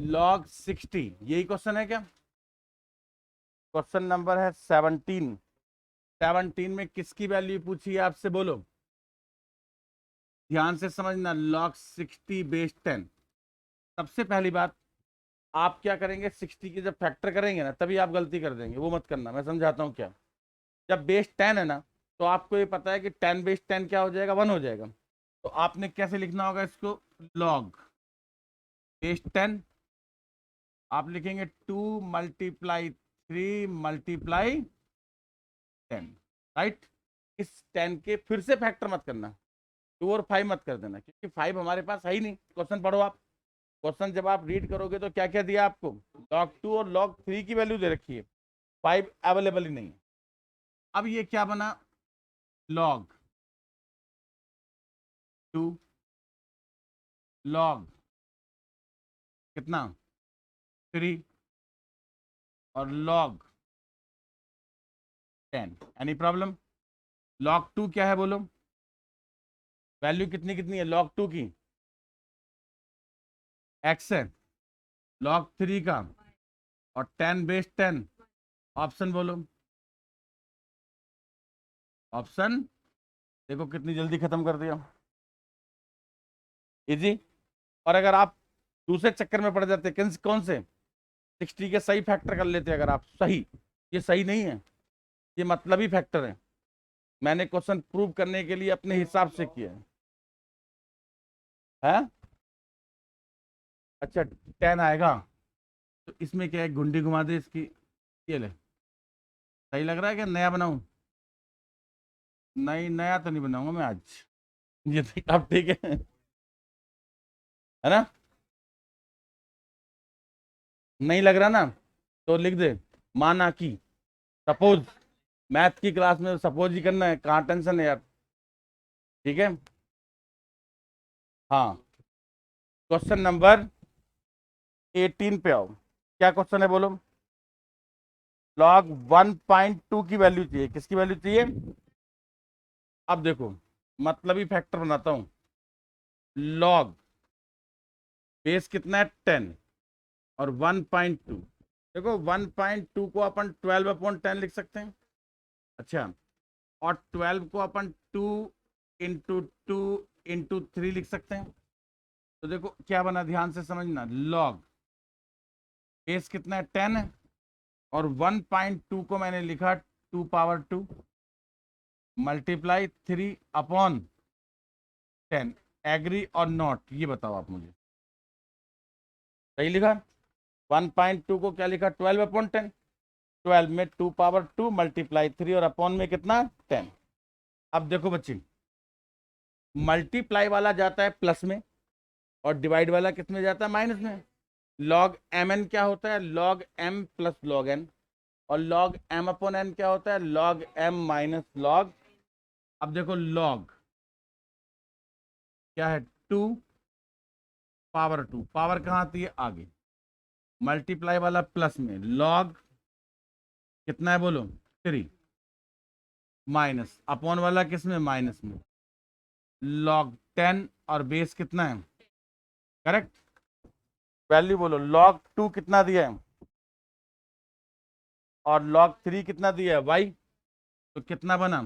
log 60। यही क्वेश्चन है क्या? क्वेश्चन नंबर है 17। 17 में किसकी वैल्यू पूछी है आपसे, बोलो। ध्यान से समझना, log 60 बेस 10। सबसे पहली बात, आप क्या करेंगे, 60 की जब फैक्टर करेंगे ना तभी आप गलती कर देंगे, वो मत करना, मैं समझाता हूँ क्या। जब बेस 10 है ना, तो आपको ये पता है कि 10 बेस 10 क्या हो जाएगा, 1 हो जाएगा। तो आपने कैसे लिखना होगा इसको? log बेस 10, आप लिखेंगे 2 × 3 × 10, राइट। इस 10 के फिर से फैक्टर मत करना, 2 और 5 मत कर देना, क्योंकि 5 हमारे पास है ही नहीं। क्वेश्चन पढ़ो आप। क्वेश्चन जब आप रीड करोगे तो क्या क्या दिया आपको? log 2 और log 3 की वैल्यू दे रखी है, 5 अवेलेबल ही नहीं है। अब ये क्या बना? log 2 log कितना 3 और log 10। Any problem? log 2 क्या है बोलो? वैल्यू कितनी कितनी है log 2 की? x है। log 3 का और 10 बेस 10, ऑप्शन बोलो। ऑप्शन देखो कितनी जल्दी खत्म कर दिया, इजी। और अगर आप दूसरे चक्कर में पड़ जाते, कौन से? 60 के सही फैक्टर कर लेते अगर आप सही। ये सही नहीं है, ये मतलबी फैक्टर है। मैंने क्वेश्चन प्रूव करने के लिए अपने हिसाब से किया है। अच्छा 10 आएगा तो इसमें क्या है, गुंडी घुमा दे इसकी। ये ले, सही लग रहा है क्या? नया बनाऊं? नहीं, नया तो नहीं बनाऊंगा मैं आज। ये तो अब ठीक है ना? नहीं लग रहा ना, तो लिख दे, माना कि, सपोज। मैथ की क्लास में सपोज ही करना है, कहाँ टेंशन है यार। ठीक है, हाँ। क्वेश्चन नंबर 18 पे आओ। क्या क्वेश्चन है बोलो? log 1.2 की वैल्यू चाहिए। किसकी वैल्यू चाहिए? अब देखो, मतलबी फैक्टर बनाता हूं। log बेस कितना है 10 और 1.2। देखो 1.2 को अपन 12/10 लिख सकते हैं। अच्छा, और 12 को अपन 2 × 2 × 3 लिख सकते हैं। तो देखो क्या बना, ध्यान से समझना। log बेस कितना है 10 है, और 1.2 को मैंने लिखा 2 पावर 2 × 3/10। एग्री और नॉट, ये बताओ आप मुझे। सही लिखा? 1.2 को क्या लिखा? 12/10। 12 में 2 पावर 2 × 3 और अपॉन में कितना? 10। अब देखो बच्चे, मल्टीप्लाई वाला जाता है प्लस में और डिवाइड वाला किस में जाता है? माइनस में। log mn क्या होता है? log m plus log n। और log m/n क्या होता है? log m minus log। अब देखो log क्या है? 2 पावर 2, पावर कहाँ आती है? आगे। मल्टीप्लाई वाला प्लस में, log कितना है बोलो? 3 माइनस अपॉन वाला किस में? माइनस में। log 10 और बेस कितना है? करेक्ट। वैल्यू बोलो। log 2 कितना दिया है और log 3 कितना दिया है? वाई। तो कितना बना?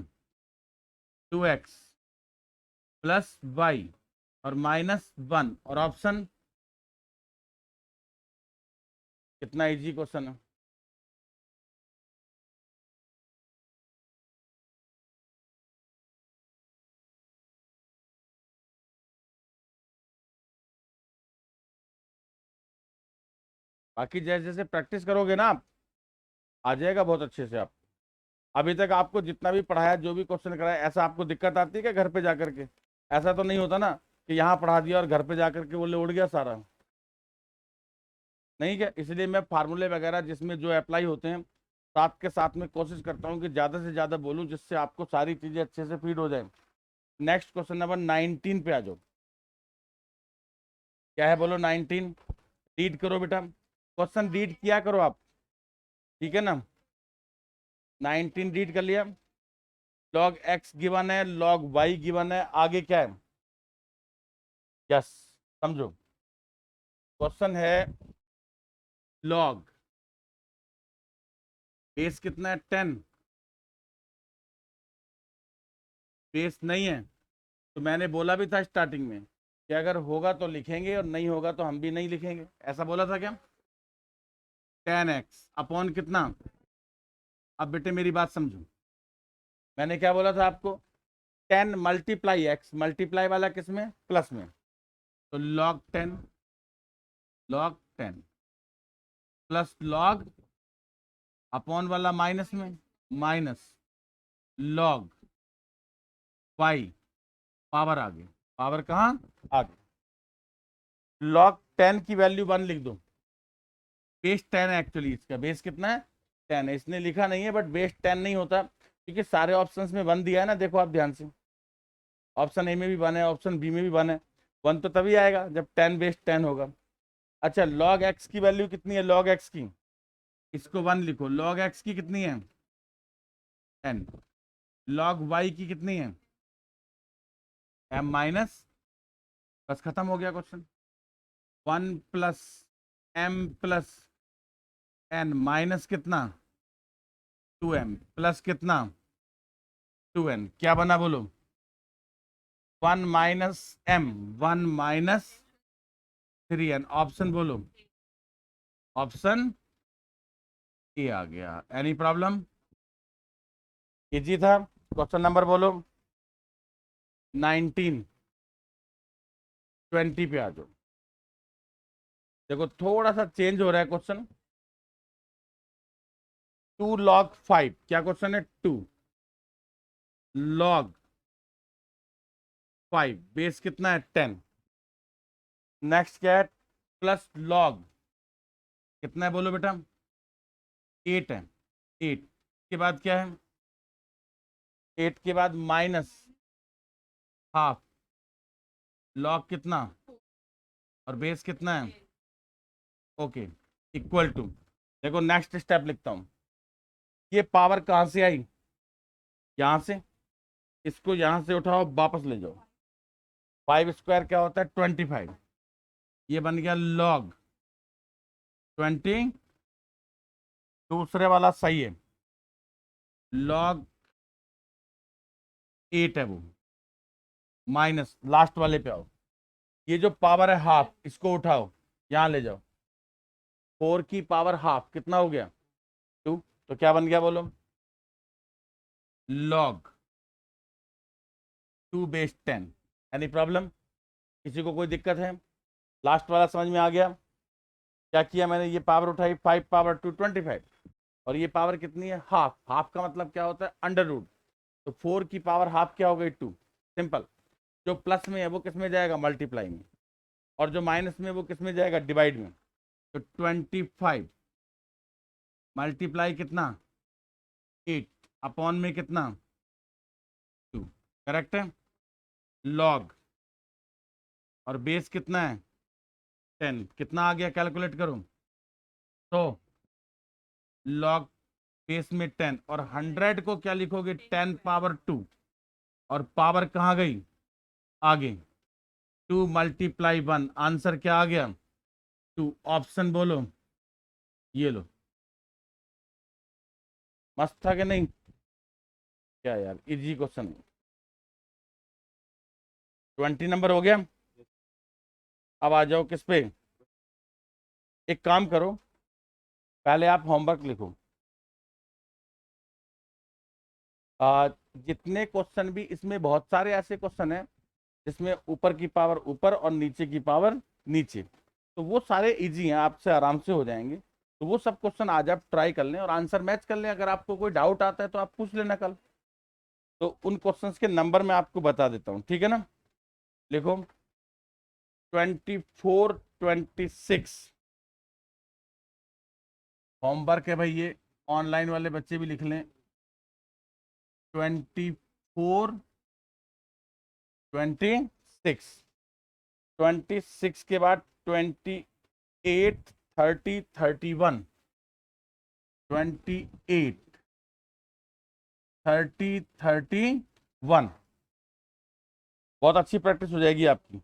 2x प्लस वाई और -1, और ऑप्शन। कितना इजी क्वेश्चन है। बाकी जैसे जैसे प्रैक्टिस करोगे ना आप, आ जाएगा बहुत अच्छे से। आप अभी तक आपको जितना भी पढ़ाया, जो भी क्वेश्चन कराया, ऐसा आपको दिक्कत आती है क्या घर पे जा करके? ऐसा तो नहीं होता ना कि यहाँ पढ़ा दिया और घर पे जा करके बोले उड़ गया सारा, नहीं क्या? इसलिए मैं फार्मूले वगैरह जिसमें जो अप्लाई होते हैं, साथ के साथ में कोशिश करता हूँ कि ज़्यादा से ज़्यादा बोलूँ, जिससे आपको सारी चीज़ें अच्छे से फीड हो जाए। नेक्स्ट क्वेश्चन नंबर 19 पे आ जाओ। क्या है बोलो? 19 रीड करो बेटा, क्वेश्चन रीड किया करो आप, ठीक है ना? 19 रीड कर लिया। लॉग एक्स गिवन है, लॉग वाई गिवन है, आगे क्या है? यस, समझो। क्वेश्चन है लॉग, बेस कितना है? 10। बेस नहीं है तो मैंने बोला भी था स्टार्टिंग में कि अगर होगा तो लिखेंगे और नहीं होगा तो हम भी नहीं लिखेंगे, ऐसा बोला था क्या? 10x अपॉन कितना? अब बेटे मेरी बात समझो, मैंने क्या बोला था आपको? 10 मल्टीप्लाई एक्स, मल्टीप्लाई वाला किस में? प्लस में। तो log 10, log 10 plus log upon वाला माइनस में, माइनस लॉग वाई, पावर आ गई। पावर कहाँ आ गई? लॉग 10 की वैल्यू 1 लिख दो। बेस 10 है एक्चुअली, इसका बेस कितना है? 10 है। इसने लिखा नहीं है बट बेस 10 नहीं होता क्योंकि सारे ऑप्शंस में 1 दिया है ना, देखो आप ध्यान से। ऑप्शन ए में भी 1 है, ऑप्शन बी में भी 1 है। 1 तो तभी आएगा जब 10 बेस 10 होगा। अच्छा, लॉग एक्स की वैल्यू कितनी है? लॉग एक्स की, इसको 1 लिखो। लॉग एक्स की कितनी है? 10। लॉग वाई की कितनी है? m माइनस, बस खत्म हो गया question. 1 plus m plus n minus कितना? 2m प्लस कितना? 2n। क्या बना बोलो? 1 minus m, 1 minus 3n। Option बोलो। ऑप्शन ए आ गया। Any problem? इजी था। क्वेश्चन नंबर बोलो 19 20 पे आ जाओ। देखो थोड़ा सा चेंज हो रहा है क्वेश्चन। 2 log 5, क्या क्वेश्चन है? 2 log 5, बेस कितना है? 10। नेक्स्ट क्या है? प्लस लॉग कितना है बोलो बेटा? 8 है। 8 के बाद क्या है? 8 के बाद माइनस हाफ, लॉग कितना और बेस कितना है? Okay, equal to. देखो नेक्स्ट स्टेप लिखता हूं। ये पावर कहां से आई? यहां से। इसको यहां से उठाओ, वापस ले जाओ। 5 स्क्वायर क्या होता है? 25। ये बन गया लॉग 20। दूसरे वाला सही है, लॉग 8 है वो, माइनस लास्ट वाले पे आओ। ये जो पावर है हाफ, इसको उठाओ, यहां ले जाओ। 4 की पावर हाफ कितना हो गया? 2। तो क्या बन गया बोलो? Log 2 base 10। Any problem? किसी को कोई दिक्कत है? लास्ट वाला समझ में आ गया? क्या किया मैंने? ये पावर उठाई, 5 पावर 2 25, और ये पावर कितनी है? हाफ। हाफ का मतलब क्या होता है? Under root. तो 4 की पावर हाफ क्या हो गई? 2। सिंपल। जो प्लस में है वो किस में जाएगा? मल्टीप्लाई में। और जो माइनस में है वो किस में जाएगा? डिवाइड में। तो 25 मल्टीप्लाई कितना? 8 अपॉन में कितना? 2। करेक्ट है। लॉग और बेस कितना है? 10। कितना आ गया? कैलकुलेट करो। तो लॉग बेस में 10 और 100 को क्या लिखोगे? 10 पावर 2। और पावर कहाँ गई? आगे। 2 मल्टीप्लाई 1, आंसर क्या आ गया? 2। ऑप्शन बोलो। ये लो। मस्त था कि नहीं? क्या यार, इजी क्वेश्चन। 20 नंबर हो गया। अब आ जाओ किस पे? एक काम करो, पहले आप होमवर्क लिखो। जितने क्वेश्चन भी इसमें, बहुत सारे ऐसे क्वेश्चन हैं जिसमें ऊपर की पावर ऊपर और नीचे की पावर नीचे। तो वो सारे इजी हैं, आपसे आराम से हो जाएंगे। तो वो सब क्वेश्चन आज आप ट्राई कर लें और आंसर मैच कर लें। अगर आपको कोई डाउट आता है तो आप पूछ लेना कल। तो उन क्वेश्चंस के नंबर मैं आपको बता देता हूँ, ठीक है ना। लिखो 24, 26 होमवर्क है भाई, ये ऑनलाइन वाले बच्चे भी लिख लें। 24, 26, 26 के बाद 28, 30, 31, 28, 30, 31, बहुत अच्छी प्रैक्टिस हो जाएगी आपकी।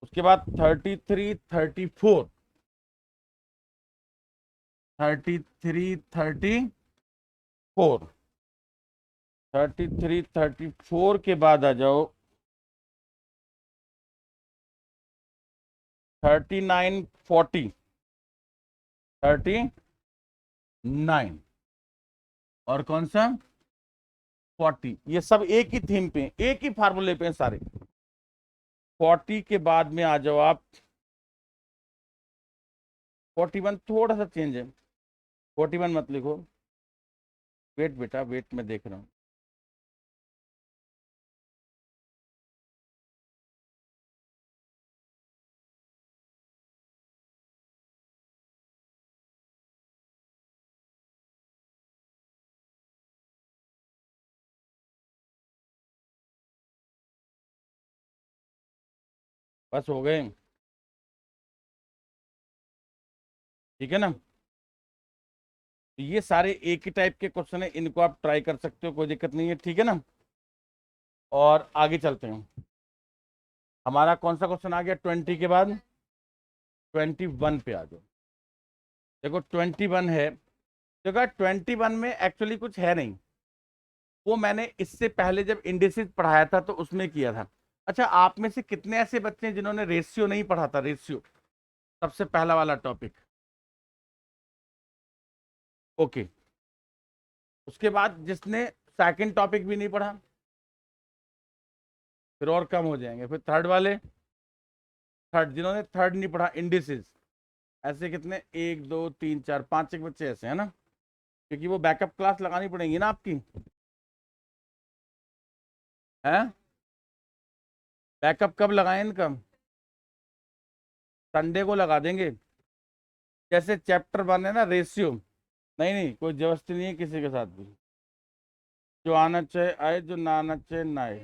उसके बाद 33, 34, 33, 34, 33, 34 के बाद आ जाओ 39, 40, 39, और कौन सा 40। ये सब एक ही थीम पे, एक ही फार्मूले पे हैं सारे। 40 के बाद में आ जाओ आप 41, थोड़ा सा चेंज है, 41 मत लिखो। वेट बेटा, वेट में देख रहा हूँ। बस हो गए, ठीक है ना। तो ये सारे एक ही टाइप के क्वेश्चन है, इनको आप ट्राई कर सकते हो, कोई दिक्कत नहीं है, ठीक है ना। और आगे चलते हैं। हमारा कौन सा क्वेश्चन आ गया 20 के बाद? 21 पे आ जाओ। देखो 21 है, देखो 21 में एक्चुअली कुछ है नहीं। वो मैंने इससे पहले जब इंडिसेस पढ़ाया था तो उसमें किया था। अच्छा, आप में से कितने ऐसे बच्चे हैं जिन्होंने रेशियो नहीं पढ़ा था? रेशियो सबसे पहला वाला टॉपिक। ओके। उसके बाद जिसने सेकंड टॉपिक भी नहीं पढ़ा, फिर और कम हो जाएंगे। फिर थर्ड वाले, थर्ड जिन्होंने थर्ड नहीं पढ़ा, इंडिसेस, ऐसे कितने, 1, 2, 3, 4, 5 एक बच्चे ऐसे है ना, क्योंकि वो बैकअप क्लास लगानी पड़ेगी ना आपकी, है। बैकअप कब लगाएं इनका? संडे को लगा देंगे। जैसे चैप्टर 1 है ना, रेशियो। नहीं नहीं, कोई जबरदस्ती नहीं है किसी के साथ भी। जो आना चाहे आए, जो ना आना चाहे ना आए।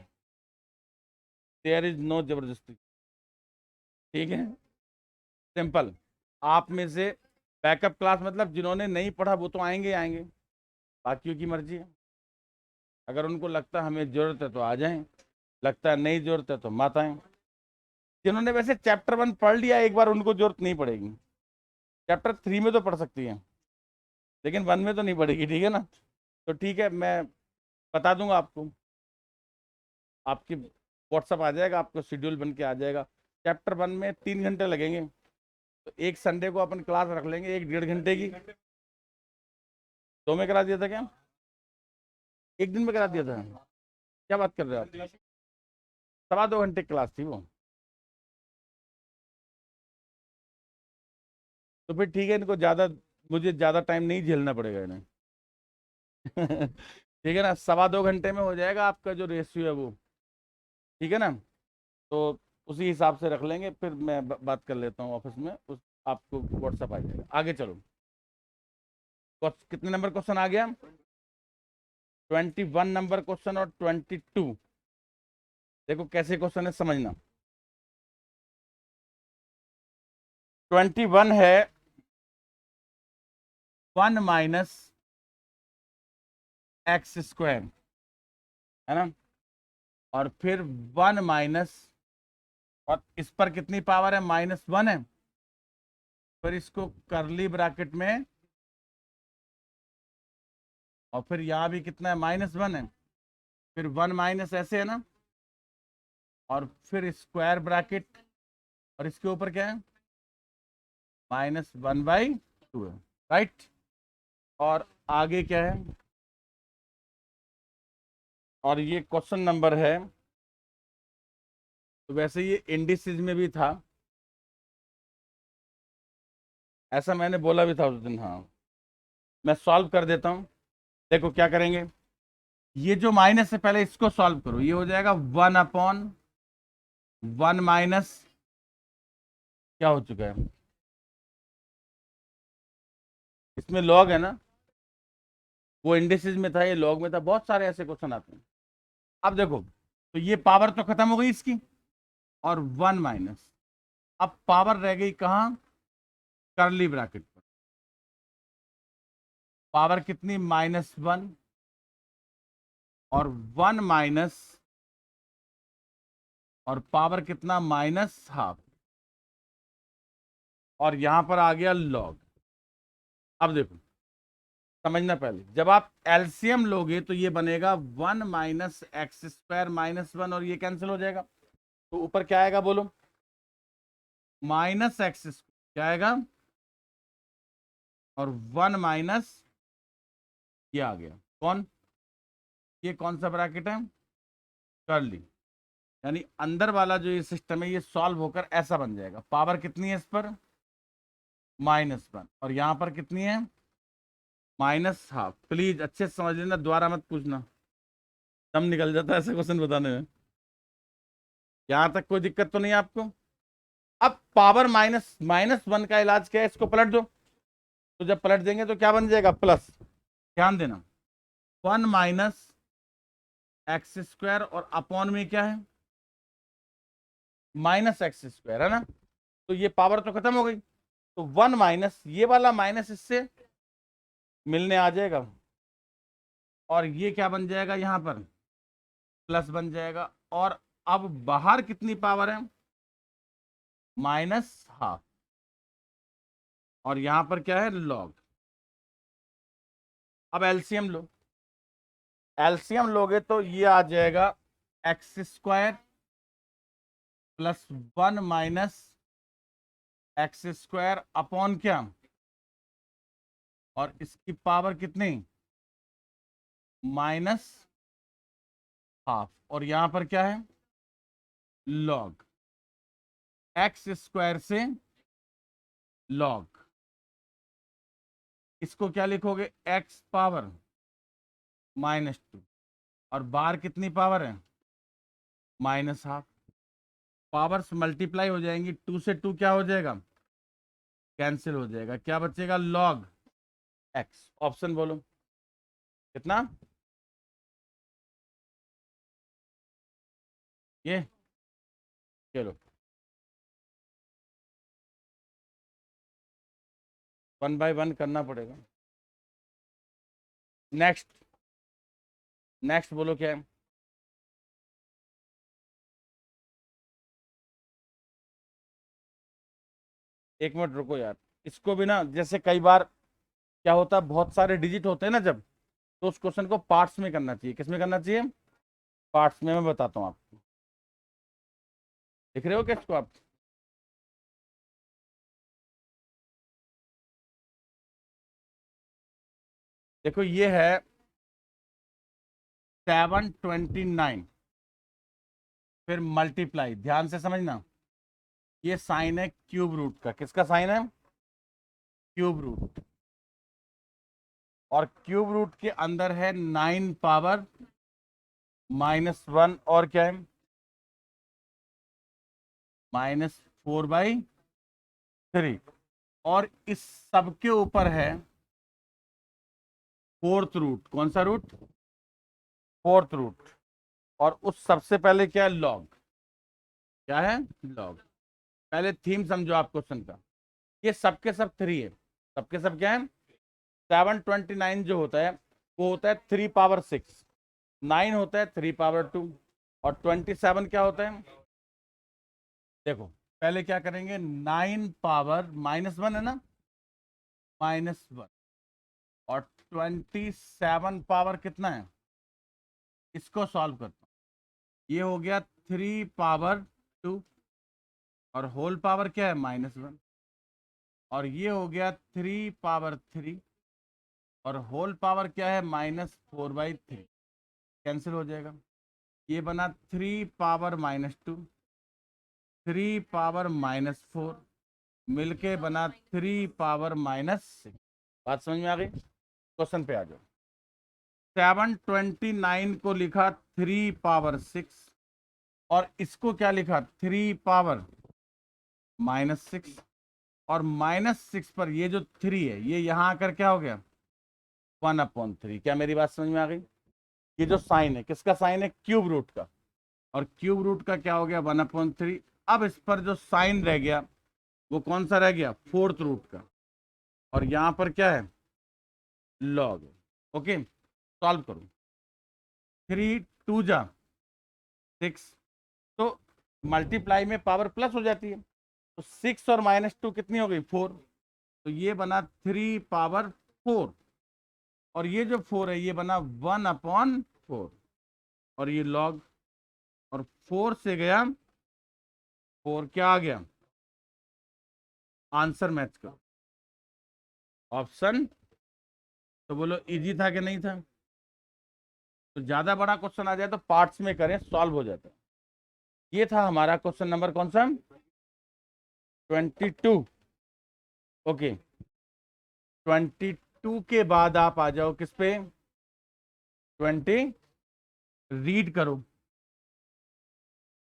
देयर इज नो जबरदस्ती, ठीक है। सिंपल। आप में से बैकअप क्लास मतलब जिन्होंने नहीं पढ़ा वो तो आएंगे आएंगे, बाकियों की मर्जी है। अगर उनको लगता है हमें जरूरत है तो आ जाएं, लगता है नहीं जरूरत है तो मत आए। जिन्होंने वैसे चैप्टर 1 पढ़ लिया एक बार, उनको जरूरत नहीं पड़ेगी। चैप्टर 3 में तो पढ़ सकती है, लेकिन 1 में तो नहीं पड़ेगी, ठीक है ना। तो ठीक है, मैं बता दूंगा आपको, आपकी व्हाट्सअप आ जाएगा, आपको शेड्यूल बन के आ जाएगा। चैप्टर 1 में 3 घंटे लगेंगे, तो एक संडे को अपन क्लास रख लेंगे 1, 1.5 घंटे की। 2 में करा दिया था क्या? एक दिन में करा दिया था? क्या बात कर रहे हो आप? 2.25 घंटे क्लास थी वो। तो फिर ठीक है, इनको ज़्यादा, मुझे ज़्यादा टाइम नहीं झेलना पड़ेगा इन्हें। ठीक है ना, 2.25 घंटे में हो जाएगा आपका जो रेशियो है वो, ठीक है ना। तो उसी हिसाब से रख लेंगे, फिर मैं बात कर लेता हूँ ऑफिस में, उस आपको व्हाट्सअप आ जाएगा। आगे चलो, कितने नंबर क्वेश्चन आ गया? 21 नंबर क्वेश्चन और 22। देखो कैसे क्वेश्चन है, समझना। 21 है 1 - x², है ना। और फिर 1 माइनस, और इस पर कितनी पावर है? -1 है। फिर इसको करली ब्रैकेट में, और फिर यहाँ भी कितना है? -1 है। फिर 1 माइनस ऐसे है ना, और फिर स्क्वायर ब्रैकेट, और इसके ऊपर क्या है? -1/2 है, राइट। और आगे क्या है? और ये क्वेश्चन नंबर है, तो वैसे ये इंडिसेस में भी था, ऐसा मैंने बोला भी था उस दिन। हाँ, मैं सॉल्व कर देता हूँ। देखो क्या करेंगे, ये जो माइनस है पहले इसको सॉल्व करो। ये हो जाएगा 1/1 माइनस, क्या हो चुका है, इसमें लॉग है ना, वो इंडिसेस में था, ये लॉग में था। बहुत सारे ऐसे क्वेश्चन आते हैं। अब देखो, तो ये पावर तो खत्म हो गई इसकी, और 1 माइनस, अब पावर रह गई कहां, करली ब्रैकेट पर। पावर कितनी, -1, और 1 माइनस, और पावर कितना, -12, और यहां पर आ गया लॉग। अब देखो, समझना पहले, जब आप एलसीएम लोगे तो ये बनेगा 1 माइनस एक्स स्क्वायर -1, और ये कैंसिल हो जाएगा। तो ऊपर क्या आएगा बोलो, -x क्या आएगा, और 1 माइनस, ये आ गया कौन, ये कौन सा ब्रैकेट है, करली। यानी अंदर वाला जो ये सिस्टम है ये सॉल्व होकर ऐसा बन जाएगा। पावर कितनी है इस पर, -1, और यहां पर कितनी है, -12। प्लीज अच्छे से समझ लेना, दोबारा मत पूछना, दम निकल जाता है ऐसे क्वेश्चन बताने में। यहां तक कोई दिक्कत तो नहीं है आपको। अब पावर -1 का इलाज क्या है, इसको पलट दो। तो जब पलट देंगे तो क्या बन जाएगा, प्लस। ध्यान देना, 1 माइनस एक्स स्क्वायर, और अपॉन में क्या है, -x², है ना। तो ये पावर तो खत्म हो गई, तो 1 माइनस, ये वाला माइनस इससे मिलने आ जाएगा, और ये क्या बन जाएगा, यहां पर प्लस बन जाएगा। और अब बाहर कितनी पावर है, -12, और यहां पर क्या है, लॉग। अब एलसीएम लो, एलसीएम लोगे तो ये आ जाएगा x² +1 माइनस x² अपॉन क्या, और इसकी पावर कितनी, -12, और यहां पर क्या है, लॉग। x² से लॉग, इसको क्या लिखोगे, x पावर -2, और बाहर कितनी पावर है, -12। पावर्स मल्टीप्लाई हो जाएंगी, 2 से 2 क्या हो जाएगा, कैंसिल हो जाएगा। क्या बचेगा, लॉग x। ऑप्शन बोलो कितना, ये, चलो 1/1 करना पड़ेगा। नेक्स्ट, नेक्स्ट बोलो क्या है, एक मिनट रुको यार। इसको भी ना, जैसे कई बार क्या होता है, बहुत सारे डिजिट होते हैं ना जब, तो उस क्वेश्चन को पार्ट्स में करना चाहिए। किस में करना चाहिए, पार्ट्स में। मैं बताता हूँ आपको, लिख रहे हो क्या इसको आप, देखो ये है 729, फिर मल्टीप्लाई, ध्यान से समझना। ये साइन है क्यूब रूट का, किसका साइन है, क्यूब रूट, और क्यूब रूट के अंदर है 9 पावर -1, और क्या है, -4/3, और इस सब के ऊपर है 4th रूट। कौन सा रूट, 4th रूट, और उस सबसे पहले क्या है, लॉग। क्या है, लॉग। पहले थीम समझो आप क्वेश्चन का, ये सबके सब 3 है, सबके सब क्या है। 729 जो होता है वो होता है 3/6, 9 होता है 3/2, और 27 क्या होता है, देखो पहले क्या करेंगे, 9 पावर -1 है ना, -1, और 27 पावर कितना है, इसको सॉल्व करता हूँ। ये हो गया 3/2, और होल पावर क्या है, -1, और ये हो गया 3/3, और होल पावर क्या है, -4/3, कैंसिल हो जाएगा। ये बना 3 पावर -2, 3 पावर -4, मिलके बना 3 पावर -6। बात समझ में आ गई? क्वेश्चन पे आ जाओ। 729 को लिखा 3 पावर 6 और इसको क्या लिखा 3 पावर -6 और -6 पर ये जो 3 है ये यहां आकर क्या हो गया 1/3। क्या मेरी बात समझ में आ गई? ये जो साइन है किसका साइन है? क्यूब रूट का। और क्यूब रूट का क्या हो गया 1/3। अब इस पर जो साइन रह गया वो कौन सा रह गया? 4th रूट का। और यहां पर क्या है? लॉग। ओके, सॉल्व करो। 3 2 जा 6, तो मल्टीप्लाई में पावर प्लस हो जाती है, तो 6 और -2 कितनी हो गई 4। तो ये बना 3 पावर 4 और ये जो 4 है ये बना 1/4 और ये लॉग। और 4 से गया 4, क्या आ गया? आंसर मैच करो ऑप्शन। तो बोलो इजी था कि नहीं था? तो ज्यादा बड़ा क्वेश्चन आ जाए तो पार्ट्स में करें, सॉल्व हो जाता है। ये था हमारा क्वेश्चन नंबर कौन सा? 22। ओके, 22 के बाद आप आ जाओ किस पे? 20। रीड करो।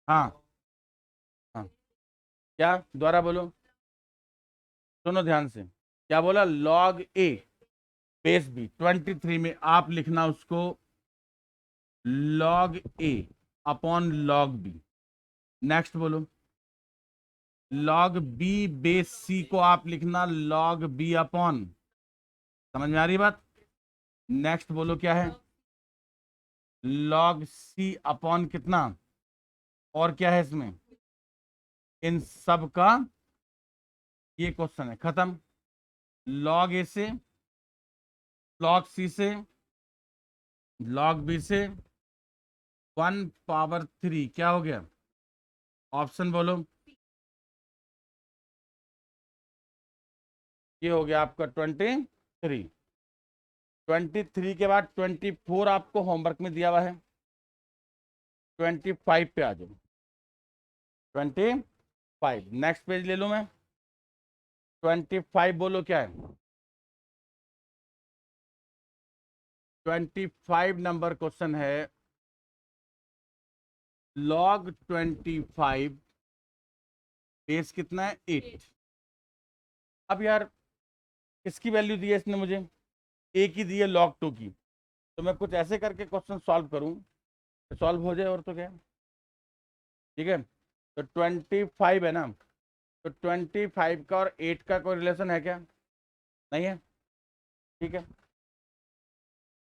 हाँ हाँ, क्या दोबारा बोलो, सुनो ध्यान से। क्या बोला? लॉग ए बेस बी। 23 में आप लिखना उसको log a upon log B. Next बोलो। लॉग बी बेस सी को आप लिखना लॉग बी अपॉन। समझ में आ रही बात? नेक्स्ट बोलो क्या है? लॉग सी अपॉन कितना? और क्या है इसमें? इन सब का ये क्वेश्चन है खत्म। लॉग ए से, लॉग सी से, लॉग बी से 1/3 क्या हो गया? ऑप्शन बोलो। ये हो गया आपका 23। 23 के बाद 24 आपको होमवर्क में दिया हुआ है। 25 पे आ जाओ। 25 नेक्स्ट पेज ले लूं मैं। 25 बोलो क्या है? 25 नंबर क्वेश्चन है। लॉग 25 बेस कितना है 8। अब यार किसकी वैल्यू दी है इसने मुझे? ए की दी है लॉग 2 की। तो मैं कुछ ऐसे करके क्वेश्चन सॉल्व करूं, सॉल्व हो जाए, और तो क्या है। ठीक है, तो 25 है ना, तो 25 का और 8 का कोई रिलेशन है क्या? नहीं है। ठीक है,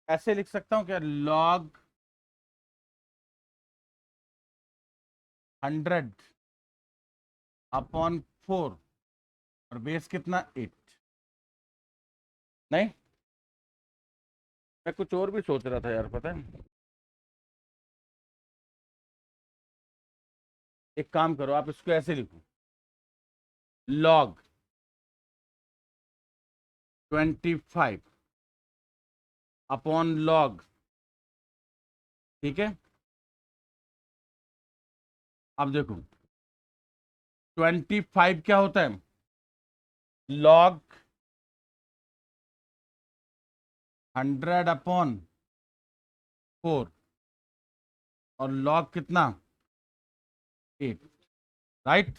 ऐसे लिख सकता हूँ क्या? लॉग 100 अपॉन 4 और बेस कितना 8। नहीं, मैं कुछ और भी सोच रहा था यार, पता है। एक काम करो, आप इसको ऐसे लिखो लॉग 25 अपॉन लॉग। ठीक है, अब देखो 25 क्या होता है? लॉग 100 अपॉन 4 और लॉग कितना 8। राइट,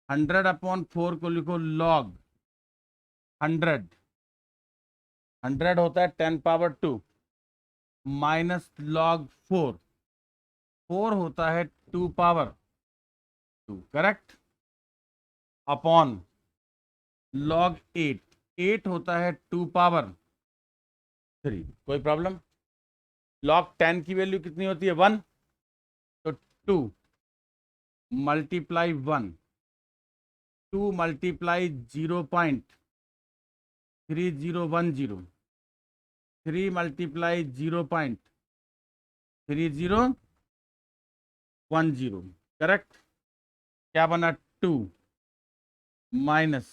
100/4 को लिखो लॉग 100। 100 होता है 10 पावर 2 माइनस लॉग 4। 4 होता है 2 पावर 2, करेक्ट। Upon log 8। 8 होता है 2 पावर 3। कोई प्रॉब्लम? लॉग 10 की वैल्यू कितनी होती है 1, तो 2 मल्टीप्लाई 1, 2 मल्टीप्लाई 0.3010, 3 मल्टीप्लाई 0.3010, करेक्ट। क्या बना 2 माइनस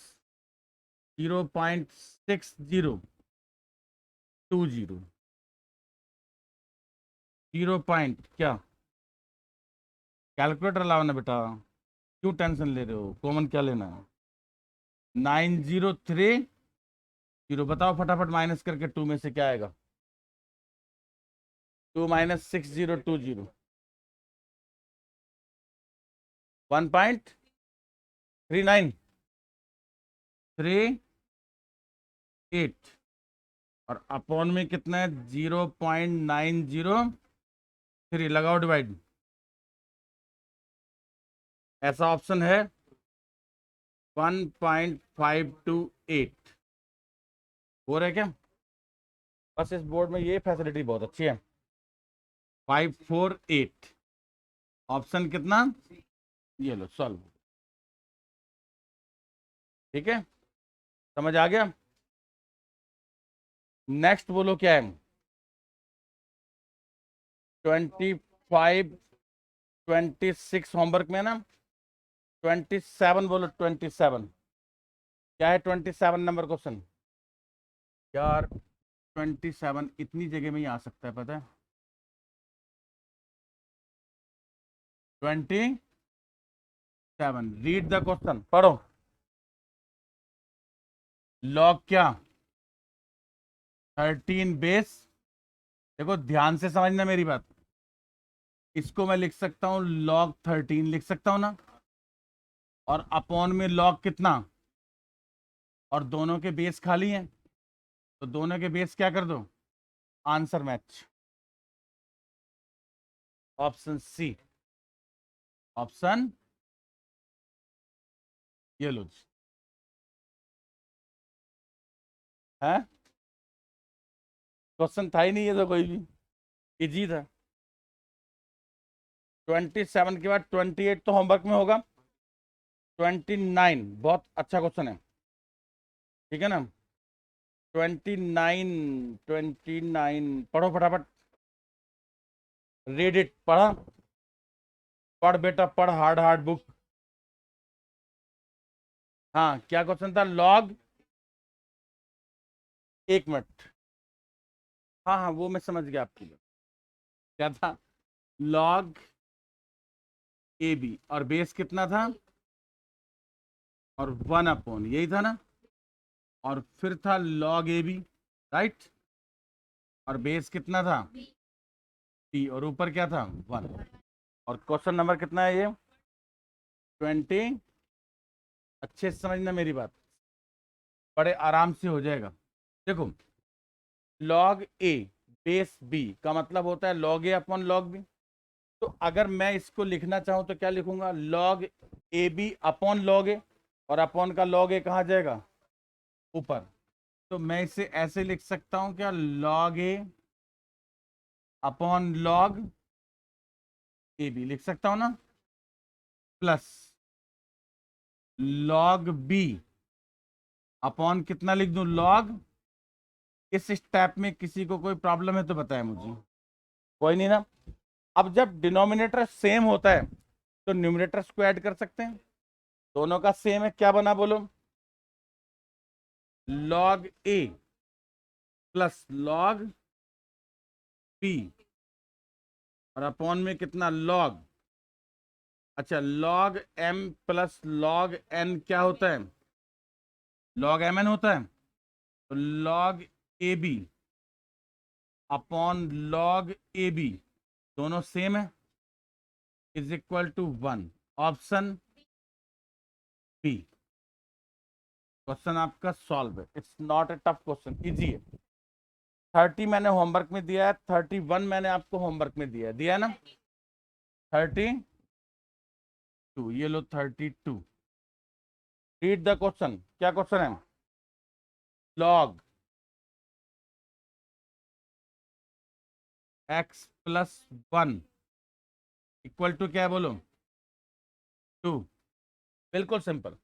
0.6020, 0 पॉइंट क्या? कैलकुलेटर लाओ ना बेटा, क्यों टेंशन ले रहे हो? कॉमन क्या लेना है? 903 बताओ फटाफट, माइनस करके 2 में से क्या आएगा? 2 माइनस 6020 1.3938 और अपॉन में कितना है? 0.903। लगाओ डिवाइड। ऐसा ऑप्शन है 1.528 हो रहा है क्या? बस इस बोर्ड में ये फैसिलिटी बहुत अच्छी है। 548 ऑप्शन कितना? ये लो सॉल्व। ठीक है, समझ आ गया? नेक्स्ट बोलो क्या है? 25 26 होमवर्क में ना 27 बोलो। 27 क्या है? 27 नंबर क्वेश्चन। यार 27 इतनी जगह में ही आ सकता है, पता है? 27 रीड द क्वेश्चन, पढ़ो। लॉग क्या? 13 बेस। देखो ध्यान से समझना मेरी बात। इसको मैं लिख सकता हूं log 13 लिख सकता हूं ना, और अपॉन में log कितना, और दोनों के बेस खाली हैं तो दोनों के बेस क्या कर दो? Answer match. Option C. Option ये लो है। क्वेश्चन था ही नहीं ये तो, कोई भी इजी था। 27 के बाद 28 तो होमवर्क में होगा। 29 बहुत अच्छा क्वेश्चन है, ठीक है ना? 29 पढ़ो फटाफट। रीड इट, पढ़ा? पढ़ बेटा पढ़, हार्ड हार्ड बुक। हाँ क्या क्वेश्चन था? लॉग, एक मिनट, हाँ हाँ वो मैं समझ गया आपकी बात। क्या था? लॉग ए बी और बेस कितना था? और 1 अपॉन, यही था ना? और फिर था लॉग ए बी, राइट? और बेस कितना था? टी, और ऊपर क्या था? 1। और क्वेश्चन नंबर कितना है ये? 20। अच्छे से समझना मेरी बात, बड़े आराम से हो जाएगा। देखो लॉग ए बेस बी का मतलब होता है log a upon log b. तो अगर मैं इसको लिखना चाहूं तो क्या लिखूंगा? Log a b upon log a, और अपॉन का लॉग ए कहाँ जाएगा? ऊपर। तो मैं इसे ऐसे लिख सकता हूं क्या? Log a upon log a b लिख सकता हूं ना, प्लस लॉग बी अपॉन कितना लिख दूं? लॉग। इस स्टेप में किसी को कोई प्रॉब्लम है तो बताए मुझे। कोई नहीं ना? अब जब डिनोमिनेटर सेम होता है तो न्यूमरेटर्स को ऐड कर सकते हैं। दोनों का सेम है, क्या बना बोलो? Log a plus log b, और अपॉन में कितना? लॉग। अच्छा log m plus log n क्या होता है? लॉग एम एन होता है। तो log a b upon log a b दोनों सेम है, is equal to 1। Option B. Question आपका सॉल्व है। It's not a tough question, easy है। 30 मैंने होमवर्क में दिया है, 31 मैंने आपको होमवर्क में दिया है ना? 32, ये लो 32। रीड द क्वेश्चन, क्या क्वेश्चन है? Log x plus 1 equal to क्या है बोलो? 2। बिल्कुल सिंपल।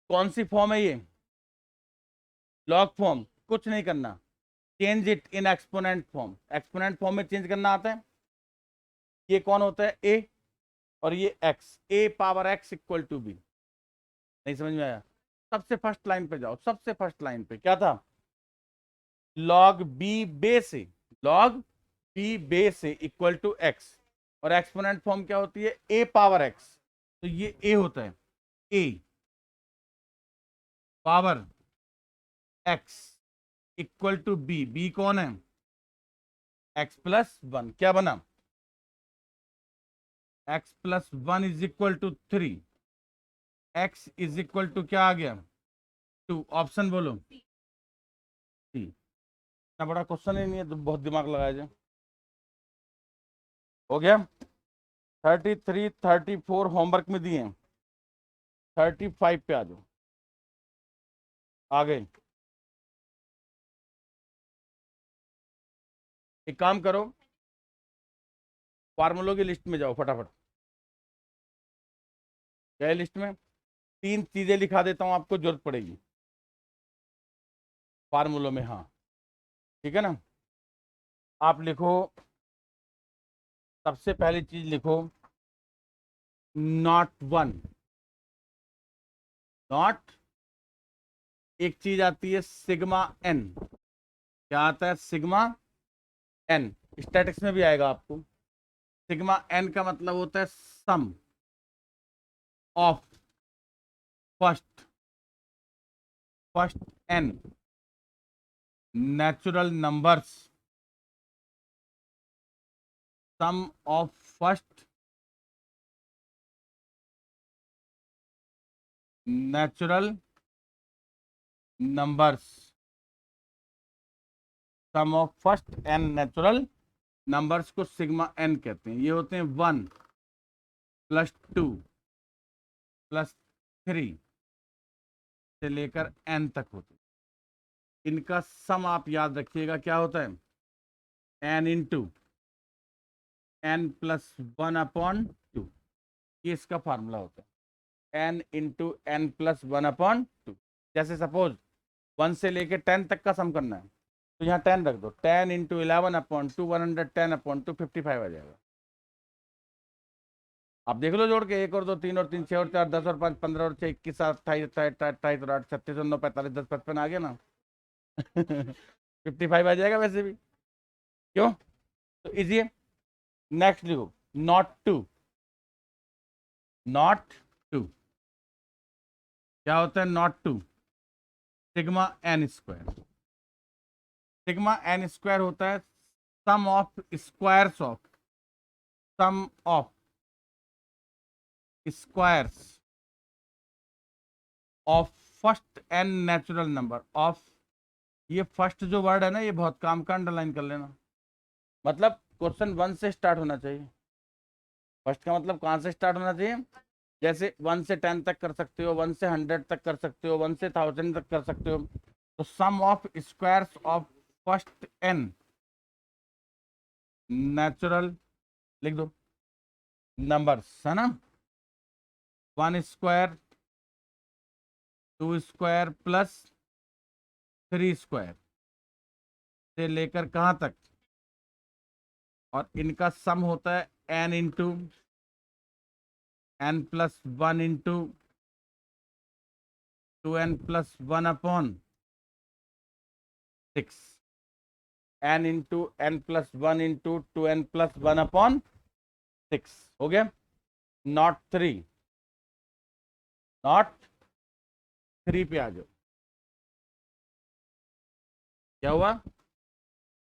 कौन सी फॉर्म है ये? Log form. कुछ नहीं करना, change it in exponent form. Exponent form में चेंज करना आता है। ये कौन होता है? ए, और ये x, a power x equal to b. नहीं समझ में आया? सबसे फर्स्ट लाइन पे जाओ, सबसे फर्स्ट लाइन पे क्या था? Log b base a, log b base a equal to x, और एक्सपोनेंट फॉर्म क्या होती है? A power x. तो ये ए होता है, a power x equal to b, b कौन है, x प्लस 1, क्या बना, x plus 1 is equal to 3, x is equal to क्या आ गया 2, ऑप्शन बोलो सी। इतना बड़ा क्वेश्चन ही नहीं है तो बहुत दिमाग लगाया जाए। हो गया, 33 34 होमवर्क में दिए हैं, 35 पे आ जाओ, आ गए। एक काम करो, फार्मूलों की लिस्ट में जाओ फटाफट। क्या है लिस्ट में, 3 चीजें लिखा देता हूं, आपको जरूरत पड़ेगी फार्मूलों में, हाँ ठीक है ना। आप लिखो, सबसे पहली चीज लिखो नॉट 1, नॉट, एक चीज आती है सिग्मा एन, क्या आता है सिग्मा एन, स्टैटिक्स में भी आएगा आपको। सिग्मा एन का मतलब होता है sum of first n natural numbers, sum of first natural numbers, sum of first n natural numbers को सिग्मा एन कहते हैं। ये होते हैं 1 प्लस 2 प्लस 3 से लेकर एन तक होते हैं। इनका सम आप याद रखिएगा क्या होता है, n into n plus 1 upon 2, ये इसका फार्मूला होता है, n into n plus 1 upon 2। जैसे सपोज 1 से लेकर 10 तक का सम करना है तो यहाँ 10 रख दो, 10 इंटू 11 अपॉन 2, 110 अपॉन 2, 55 आ जाएगा। आप देख लो जोड़ के, 1 और 2 3 और 3 6 और 4 10 और 5 15 और 6 21 28 28 और 8 36 और 9 45 10 55 आ गया ना। 55 आ जाएगा वैसे भी, क्यों, तो इजी है। नेक्स्ट लिखो नॉट टू, नॉट टू क्या होता है, not two sigma n square, sigma n square होता है sum of squares of, sum of squares of first n natural number of, ये फर्स्ट जो वर्ड है ना ये बहुत काम का, अंडरलाइन कर लेना। मतलब क्वेश्चन 1 से स्टार्ट होना चाहिए। फर्स्ट का मतलब कहाँ से स्टार्ट होना चाहिए, जैसे 1 से 10 तक कर सकते हो, 1 से 100 तक कर सकते हो, 1 से 1000 तक कर सकते हो। तो sum of squares of first n natural, लिख दो नंबर्स, है ना, 1 स्क्वायर 2 स्क्वायर प्लस 3 स्क्वायर से लेकर कहाँ तक, और इनका सम होता है n into n plus 1 into 2n plus 1 upon 6, n into n plus 1 into 2n plus 1 upon 6 हो गया। नॉट 3, नॉट 3 पे आ जाओ, क्या हुआ,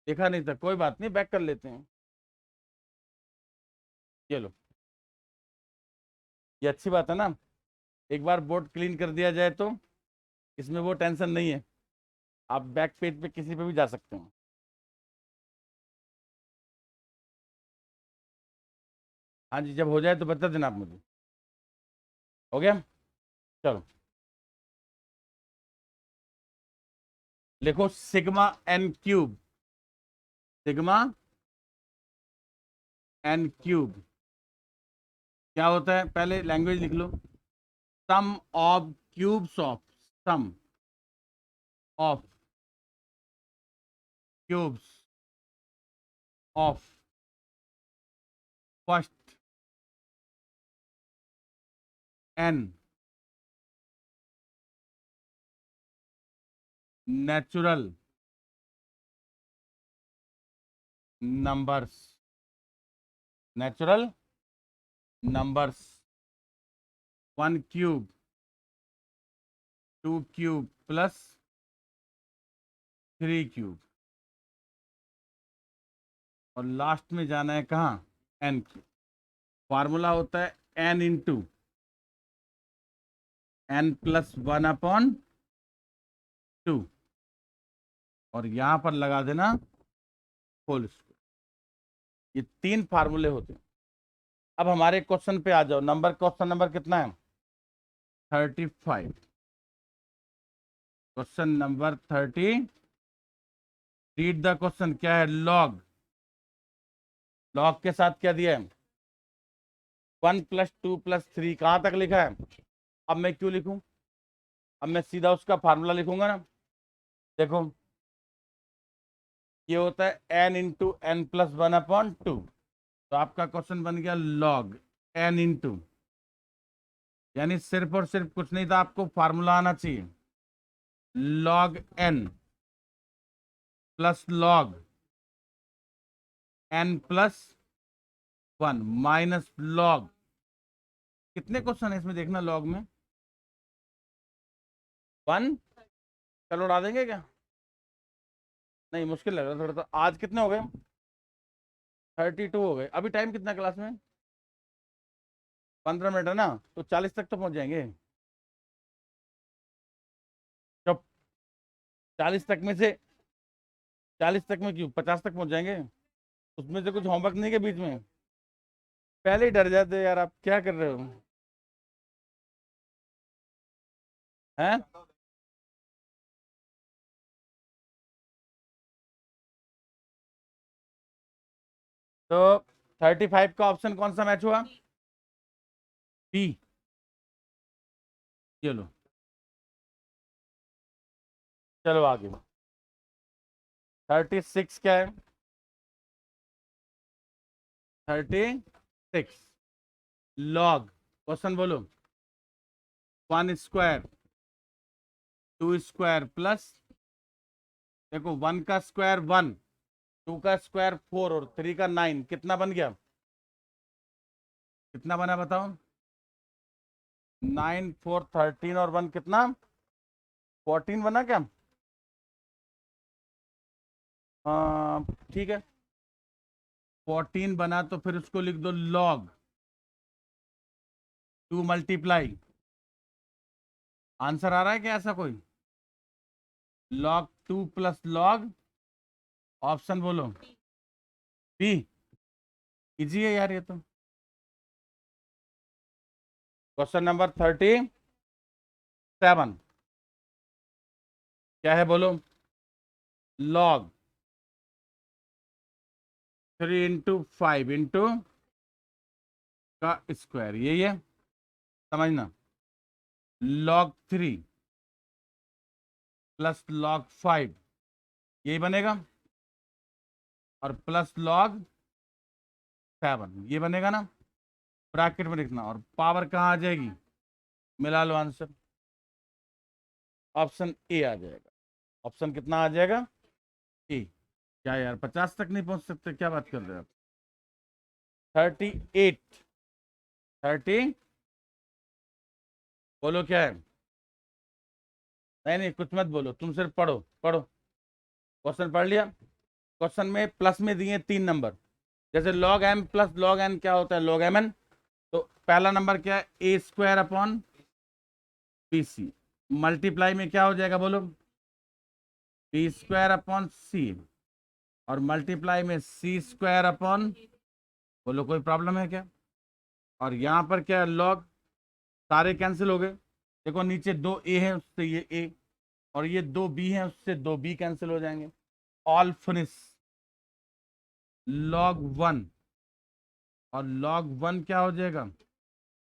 देखा नहीं था, कोई बात नहीं, बैक कर लेते हैं। ये लो, ये अच्छी बात है ना, एक बार बोर्ड क्लीन कर दिया जाए तो इसमें वो टेंशन नहीं है, आप बैक पेज पे किसी पे भी जा सकते हो। हाँ जी, जब हो जाए तो बता देना आप मुझे। हो गया, चलो लिखो sigma n cube, sigma n cube क्या होता है, पहले लैंग्वेज लिख लो, sum of cubes of, sum of cubes of first n natural numbers, natural numbers 1 cube 2 cube plus 3 cube, और लास्ट में जाना है कहाँ, n क्यूब। फार्मूला होता है n इंटू n प्लस 1/2, और यहां पर लगा देना होल स्क्वायर। ये 3 फार्मूले होते हैं। अब हमारे क्वेश्चन पे आ जाओ। क्वेश्चन नंबर कितना है, 35। Question number 30। Read the question. क्या है, लॉग। लॉग के साथ क्या दिया है, 1 + 2 + 3, कहां तक लिखा है। अब मैं क्यों लिखूं, अब मैं सीधा उसका फार्मूला लिखूंगा ना। देखो, ये होता है n इंटू n प्लस 1/2। तो आपका क्वेश्चन बन गया लॉग n इंटू, यानी सिर्फ और सिर्फ कुछ नहीं था, आपको फार्मूला आना चाहिए, log n plus log n plus 1 minus log. कितने क्वेश्चन है इसमें देखना, लॉग में 1। चलो उड़ा देंगे क्या, नहीं मुश्किल लग रहा है थोड़ा। तो आज कितने हो गए, 32 हो गए। अभी टाइम कितना क्लास में, 15 मिनट है ना, तो 40 तक तो पहुंच जाएंगे। जब 40 तक में से, 40 तक में क्यों, 50 तक पहुंच जाएंगे। उसमें से कुछ होमवर्क नहीं के बीच में, पहले ही डर जाते यार, आप क्या कर रहे हो हैं। तो 35 का ऑप्शन कौन सा मैच हुआ, बी। चलो चलो आगे। 36 क्या है, 36 लॉग, क्वेश्चन बोलो, 1 स्क्वायर 2 स्क्वायर प्लस, देखो 1 का स्क्वायर 1, 2 का स्क्वायर 4 और 3 का 9, कितना बन गया, कितना बना बताओ। 9 4 13 और 1 कितना, 14 बना क्या। हाँ ठीक है, 14 बना, तो फिर उसको लिख दो लॉग 2 मल्टीप्लाई। आंसर आ रहा है क्या ऐसा कोई, लॉग 2 प्लस लॉग, ऑप्शन बोलो बी। इजी है यार ये तो। क्वेश्चन नंबर 37 क्या है बोलो, लॉग 3 इंटू 5 इंटू का स्क्वायर, यही है, समझना। लॉग 3 प्लस लॉग 5, यही बनेगा, और प्लस लॉग 7, ये बनेगा ना। ब्रैकेट में लिखना, और पावर कहाँ आ जाएगी, मिला लो आंसर, ऑप्शन ए आ जाएगा। ऑप्शन कितना आ जाएगा, ए। क्या यार 50 तक नहीं पहुंच सकते, क्या बात कर रहे हो आप। 38, 30, बोलो क्या है। नहीं नहीं कुछ मत बोलो, तुम सिर्फ पढ़ो पढ़ो। क्वेश्चन पढ़ लिया। क्वेश्चन में प्लस में दिए 3 नंबर, जैसे log m plus log n क्या होता है, लॉग एम एन। तो पहला नंबर क्या है, a square upon b c, multiply में क्या हो जाएगा बोलो, बी स्क्वायर अपॉन सी, और मल्टीप्लाई में सी स्क्वायर अपॉन, बोलो कोई प्रॉब्लम है क्या। और यहाँ पर क्या है, लॉग, सारे कैंसिल हो गए। देखो नीचे 2 ए है, उससे ये ए, और ये 2 बी है, उससे 2 बी कैंसिल हो जाएंगे। ऑल फिनिश, लॉग 1, और लॉग 1 क्या हो जाएगा,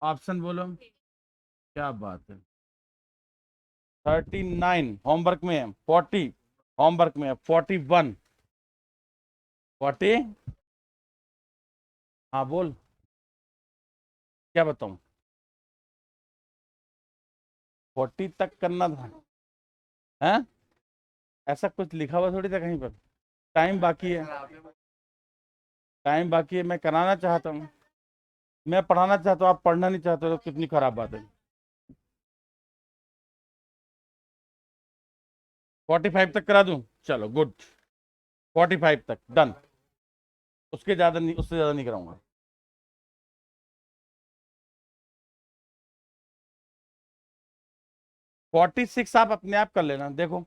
ऑप्शन बोलो। क्या बात है, 39 होमवर्क में है, 40 होमवर्क में है, 41, 40। हाँ बोल, क्या बताऊं, 40 तक करना था, हैं। ऐसा कुछ लिखा हुआ थोड़ी था कहीं पर, टाइम बाकी है, टाइम बाकी है, मैं कराना चाहता हूँ, मैं पढ़ाना चाहता हूँ, आप पढ़ना नहीं चाहते हो, तो कितनी खराब बात है। 45 तक करा दूं? चलो गुड, 45 तक डन। उसके ज्यादा नहीं, उससे ज्यादा नहीं कराऊंगा। 46 आप अपने आप कर लेना। देखो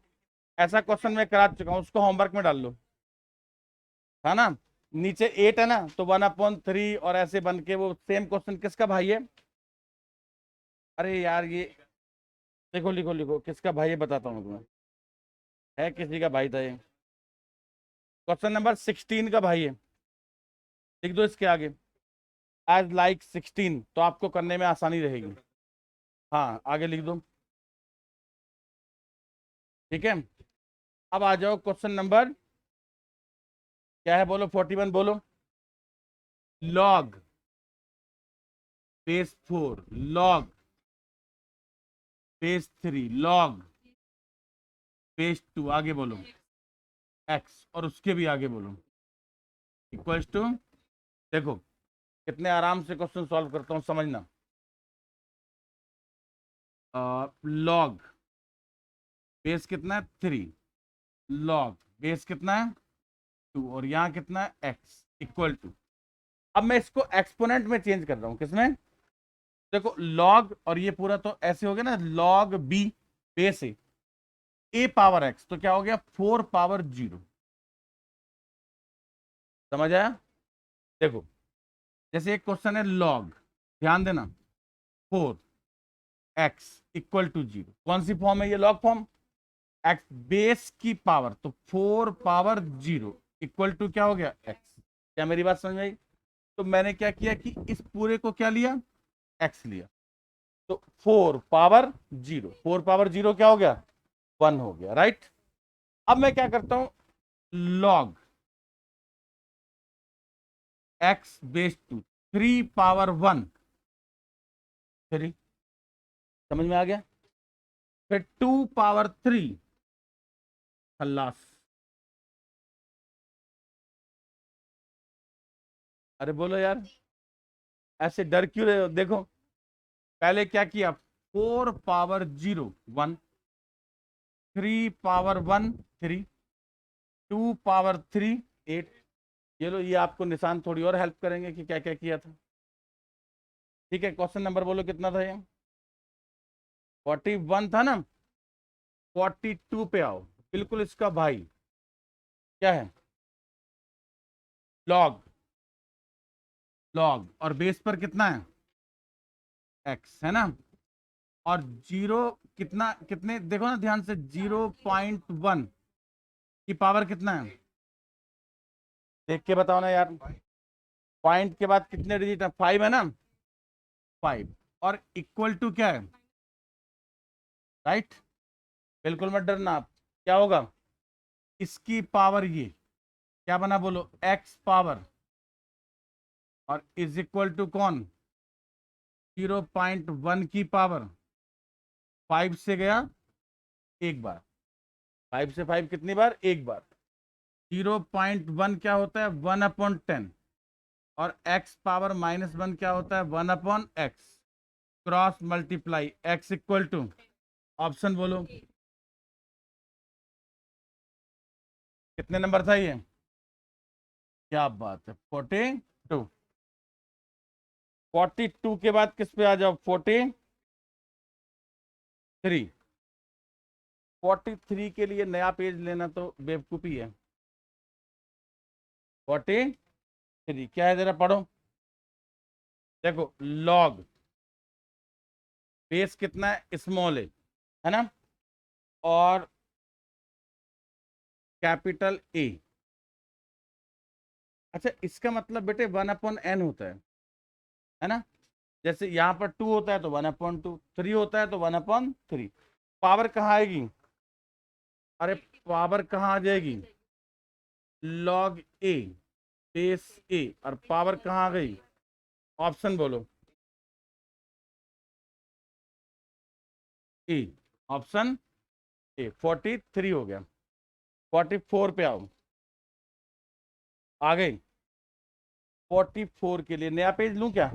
ऐसा क्वेश्चन मैं करा चुका हूं, उसको होमवर्क में डाल लो, है ना। नीचे 8 है ना, तो 1/3 और ऐसे बन के वो सेम क्वेश्चन किसका भाई है? अरे यार ये देखो, लिखो लिखो किसका भाई है, बताता हूँ तुम्हें। है किसी का भाई था ये, क्वेश्चन नंबर 16 का भाई है। लिख दो इसके आगे, एज लाइक 16, तो आपको करने में आसानी रहेगी। हाँ आगे लिख दो, ठीक है। अब आ जाओ क्वेश्चन नंबर, क्या है बोलो, 41 बोलो। Log base 4, log base 3, log base 2, आगे बोलो एक्स, और उसके भी आगे बोलो इक्वल्स टू। देखो कितने आराम से क्वेश्चन सॉल्व करता हूं, समझना। लॉग बेस कितना है 3, लॉग बेस कितना है 2, और यहाँ कितना है एक्स इक्वल टू। अब मैं इसको एक्सपोनेंट में चेंज कर रहा हूं, किसमें? देखो लॉग, और ये पूरा तो ऐसे हो गया ना, लॉग बी बेस ए पावर एक्स, तो क्या हो गया 4 पावर 0। समझ आया? देखो जैसे एक क्वेश्चन है लॉग, ध्यान देना, 4 एक्स इक्वल टू 0, कौन सी फॉर्म है ये? Log form. एक्स बेस की पावर, तो 4 पावर 0 इक्वल टू क्या हो गया एक्स। क्या मेरी बात समझ में आई? तो मैंने क्या किया कि इस पूरे को क्या लिया, एक्स लिया, तो 4 पावर 0, 4 पावर 0 क्या हो गया 1 हो गया, राइट। अब मैं क्या करता हूं, log x base two 3 power 1, 3, समझ में आ गया। फिर 2 पावर 3, खल्लास। अरे बोलो यार, ऐसे डर क्यों रहे हो? देखो पहले क्या किया, 4 पावर 0 1, 3 पावर 1 3, 2 पावर 3 8। ये लो, ये आपको निशान थोड़ी और हेल्प करेंगे कि क्या क्या किया था। ठीक है, क्वेश्चन नंबर बोलो कितना था ये? 41 था ना, 42 पे आओ, बिल्कुल इसका भाई क्या है, लॉग, लॉग और बेस पर कितना है एक्स, है ना। और जीरो, कितना कितने देखो ना ध्यान से, 0.1 की पावर कितना है, देख के बताओ ना यार। पॉइंट के बाद कितने डिजिट है, 5 है ना, 5। और इक्वल टू क्या है, राइट। बिल्कुल मत डरना आप, क्या होगा इसकी पावर, ये क्या बना बोलो, एक्स पावर, और इज इक्वल टू कौन, 0.1 की पावर, 5 से गया एक बार, 5 से 5 कितनी बार, एक बार। 0.1 क्या होता है 1/10, और x पावर -1 क्या होता है 1/x, cross multiply x equal to, option बोलो कितने नंबर था ये? क्या बात है, 42। 42 के बाद किस पे आ जाओ, 43। 43 के लिए नया पेज लेना तो बेवकूफी है। 43 क्या है, जरा पढ़ो। देखो लॉग बेस कितना है, स्मॉल है ना, और कैपिटल ए। अच्छा इसका मतलब बेटे 1/n होता है ना। जैसे यहाँ पर 2 होता है तो 1/2, 3 होता है तो 1/3। पावर कहाँ आएगी, अरे पावर कहाँ आ जाएगी, लॉग ए बेस ए, और पावर कहाँ आ गई, ऑप्शन बोलो ए, ऑप्शन ए। 43 हो गया, 44 पे आओ, आ गई। 44 के लिए नया पेज लूं क्या?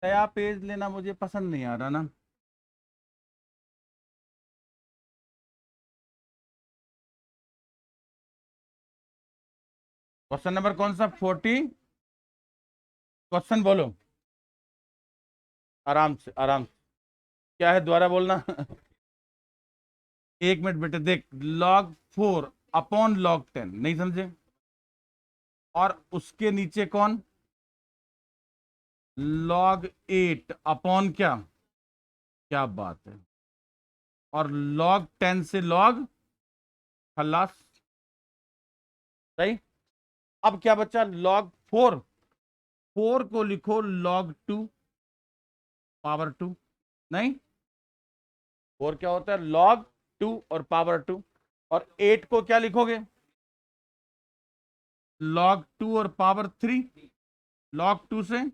नया पेज लेना मुझे पसंद नहीं आ रहा ना। क्वेश्चन नंबर कौन सा? 40। क्वेश्चन बोलो आराम से, आराम से। क्या है दोबारा बोलना। 1 मिनट बेटे, देख, log 4 अपॉन log 10, नहीं समझे? और उसके नीचे कौन? log 8 अपॉन क्या? क्या बात है। और log 10 से log, खलास, सही। अब क्या बचा? log 4, 4 को लिखो log 2 पावर 2, नहीं, 4 क्या होता है? log 2 और पावर 2। और 8 को क्या लिखोगे? log 2 और पावर 3। log 2 से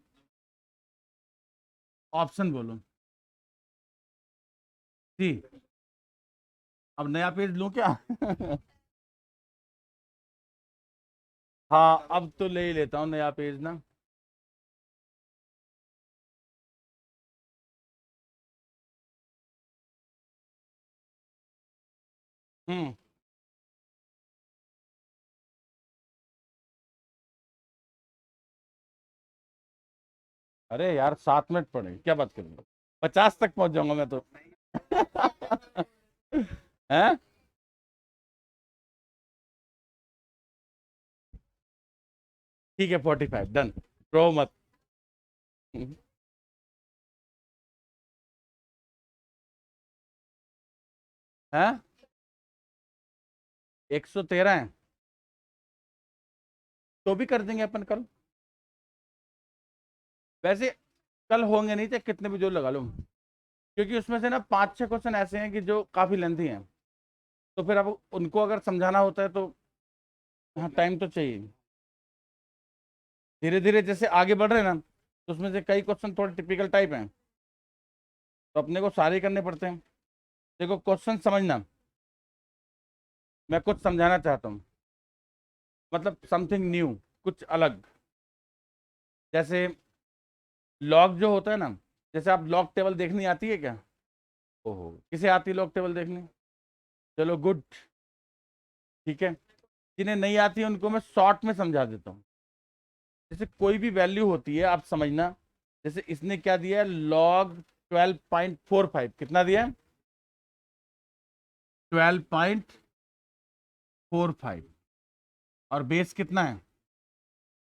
ऑप्शन बोलो जी। अब नया पेज लूं क्या? हाँ, अब तो ले ही लेता हूँ नया पेज ना। हम्म। अरे यार, 7 मिनट पड़े, क्या बात करूंगा? 50 तक पहुंच जाऊंगा मैं तो। हैं? ठीक है, 45 डन। प्रो मत। हैं? 113 है? तो भी कर देंगे अपन कल। वैसे कल होंगे नहीं, चाहे कितने भी जोर लगा लो, क्योंकि उसमें से ना 5-6 क्वेश्चन ऐसे हैं कि जो काफी लेंथी हैं। तो फिर अब उनको अगर समझाना होता है तो हाँ, टाइम तो चाहिए। धीरे धीरे जैसे आगे बढ़ रहे हैं ना, तो उसमें से कई क्वेश्चन थोड़े टिपिकल टाइप हैं, तो अपने को सारे ही करने पड़ते हैं। देखो, क्वेश्चन समझना, मैं कुछ समझाना चाहता हूँ, मतलब समथिंग न्यू, कुछ अलग। जैसे लॉग जो होता है ना, जैसे आप लॉग टेबल देखनी आती है क्या? ओहो, किसे आती है लॉग टेबल देखनी? चलो गुड, ठीक है। जिन्हें नहीं आती है उनको मैं शॉर्ट में समझा देता हूँ। जैसे कोई भी वैल्यू होती है, आप समझना। जैसे इसने क्या दिया है? log 12.45, कितना दिया है? 12.45। और बेस कितना है?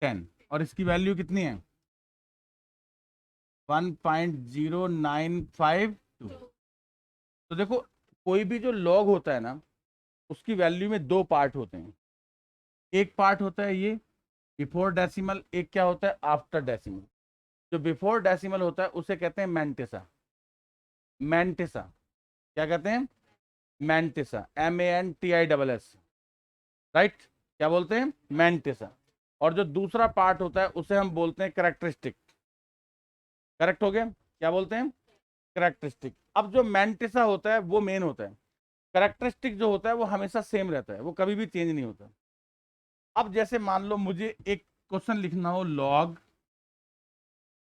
10। और इसकी वैल्यू कितनी है? 1.0952। तो देखो, कोई भी जो लॉग होता है ना, उसकी वैल्यू में दो पार्ट होते हैं। एक पार्ट होता है ये बिफोर डेसिमल, एक क्या होता है? After decimal. जो बिफोर डेसिमल होता है उसे कहते हैं मैंटिसा। मैंटिसा, क्या कहते हैं? Mantissa, MANTISS, right. क्या बोलते हैं? मैंटिसा। और जो दूसरा पार्ट होता है उसे हम बोलते हैं करेक्टरिस्टिक। करेक्ट हो गया? क्या बोलते हैं? करेक्टरिस्टिक। अब जो मैंटिसा होता है वो मेन होता है। करेक्टरिस्टिक जो होता है वो हमेशा सेम रहता है, वो कभी भी चेंज नहीं होता। अब जैसे मान लो मुझे एक क्वेश्चन लिखना हो, लॉग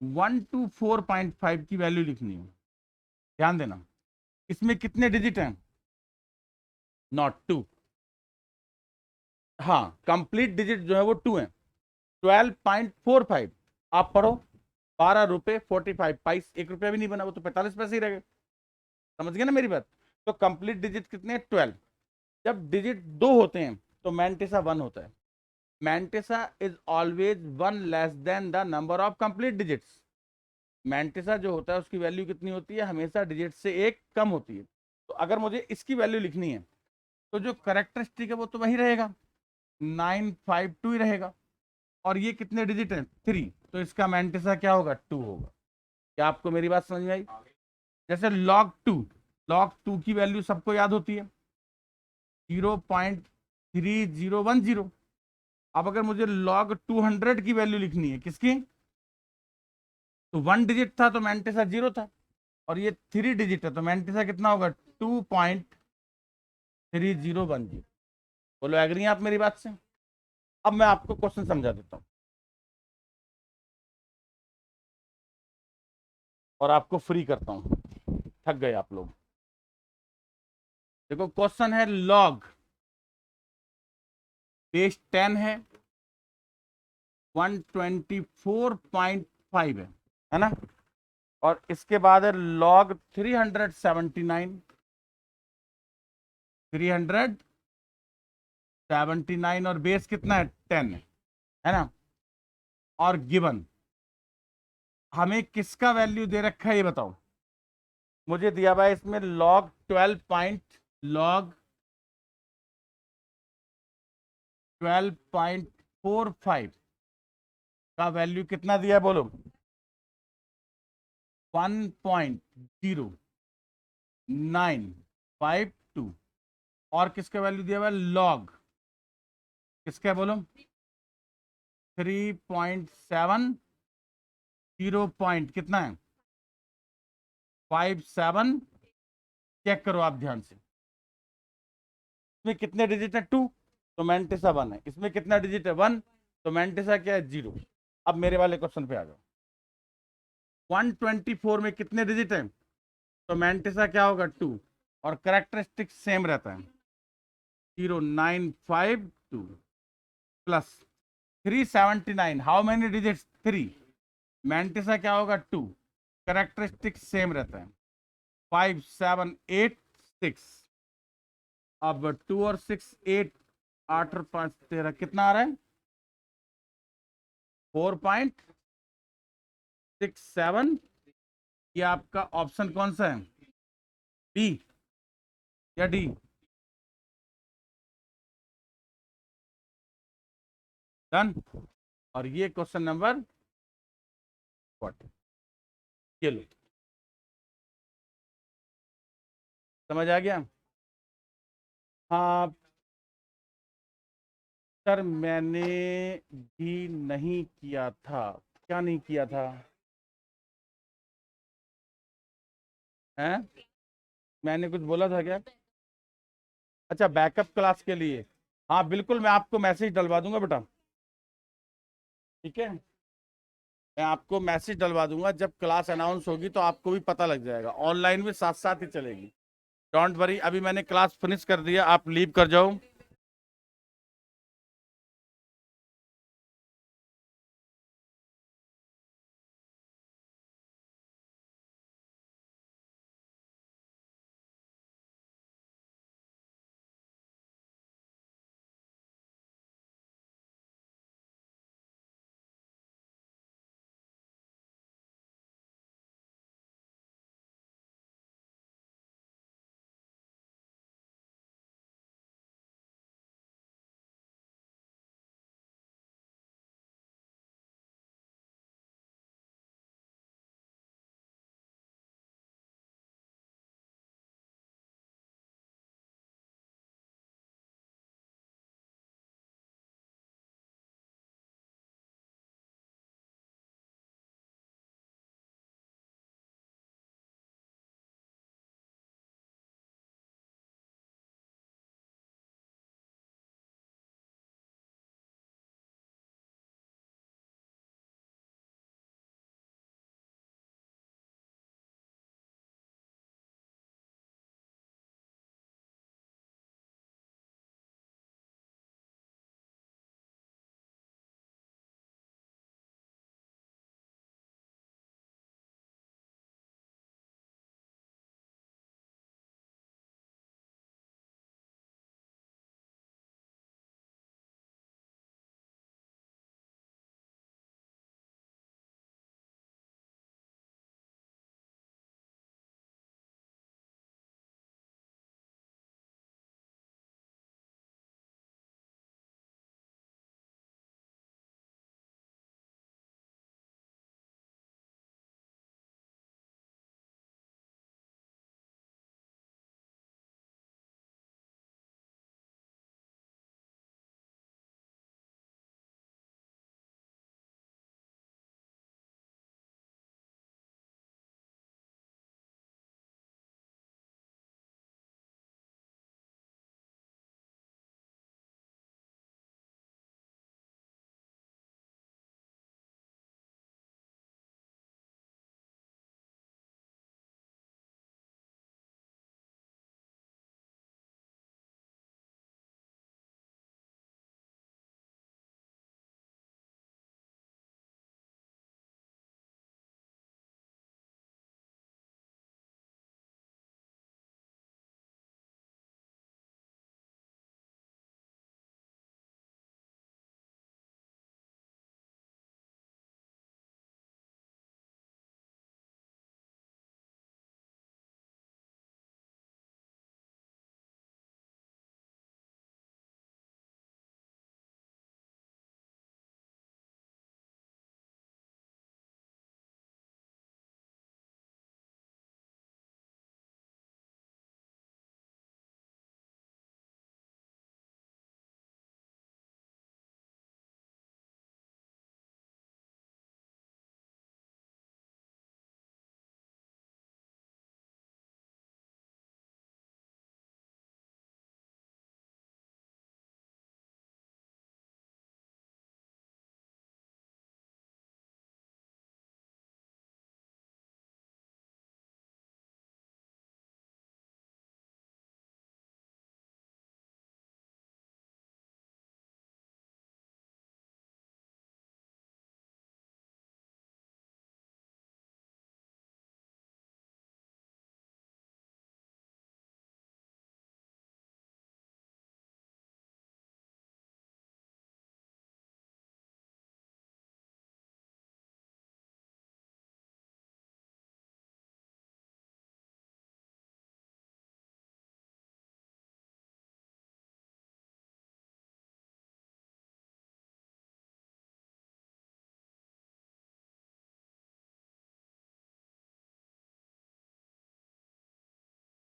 124.5 की वैल्यू लिखनी हो। ध्यान देना, इसमें कितने डिजिट हैं? नॉट 2। हाँ, कंप्लीट डिजिट जो है वो 2 है। 12.45। आप पढ़ो, 12 रुपए 45 पैसे, 1 रुपया भी नहीं बना, वो तो 45 पैसे ही रह गए। समझ गए ना मेरी बात? तो कंप्लीट डिजिट कितने? 12। जब डिजिट 2 होते हैं तो मैंटिसा 1 होता है। Mantissa is always 1 less than the number of complete digits. Mantissa जो होता है उसकी वैल्यू कितनी होती है? हमेशा डिजिट से एक कम होती है। तो अगर मुझे इसकी वैल्यू लिखनी है, तो जो करेक्टरिस्टिक है वो तो वही रहेगा, 952 ही रहेगा। और ये कितने डिजिट हैं? 3। तो इसका मैंटिसा क्या होगा? 2 होगा। क्या आपको मेरी बात समझ में आई? जैसे log 2 की वैल्यू सबको याद होती है, 0.3010। अब अगर मुझे log 200 की वैल्यू लिखनी है, किसकी? तो 1 डिजिट था तो मैंटिसा 0 था, और ये 3 डिजिट है तो मैंटिसा कितना होगा? 2.3010। बोलो, एग्री हैं आप मेरी बात से? अब मैं आपको क्वेश्चन समझा देता हूँ और आपको फ्री करता हूँ, थक गए आप लोग। देखो, क्वेश्चन है, लॉग बेस 10 है, 124.5 है ना। और इसके बाद है log 379, 379 और बेस कितना है 10 है ना। और गिवन हमें किसका वैल्यू दे रखा है ये बताओ मुझे। दिया हुआ है इसमें log 12.45 का वैल्यू कितना दिया है बोलो। 1.0952 और किसका वैल्यू दिया हुआ है log किसका है बोलो 3.70 कितना है 57। चेक करो आप ध्यान से। इसमें कितने डिजिट है 2 तो मैंटिसा 1 है। इसमें कितना डिजिट है 1 तो मैंटिसा क्या है 0। अब मेरे वाले क्वेश्चन पे आ जाओ। 124 में कितने डिजिट है तो मैंटिसा क्या होगा 2 और कैरेक्टरिस्टिक सेम रहता है 0952 plus 379 how many digits 3 mantissa क्या होगा 2 कैरेक्टरिस्टिक सेम रहता है 5786। अब 2 और 6 8 8 और 5 13 कितना आ रहा है 4.67। ये आपका ऑप्शन कौन सा है बी या डी। डन। और ये क्वेश्चन नंबर 40 चलो समझ आ गया। हाँ सर मैंने भी नहीं किया था। क्या नहीं किया था हैं मैंने कुछ बोला था क्या। अच्छा बैकअप क्लास के लिए हाँ बिल्कुल मैं आपको मैसेज डलवा दूंगा बेटा। ठीक है मैं आपको मैसेज डलवा दूंगा जब क्लास अनाउंस होगी तो आपको भी पता लग जाएगा। ऑनलाइन भी साथ साथ ही चलेगी। डोंट वरी अभी मैंने क्लास फिनिश कर दिया आप लीव कर जाओ।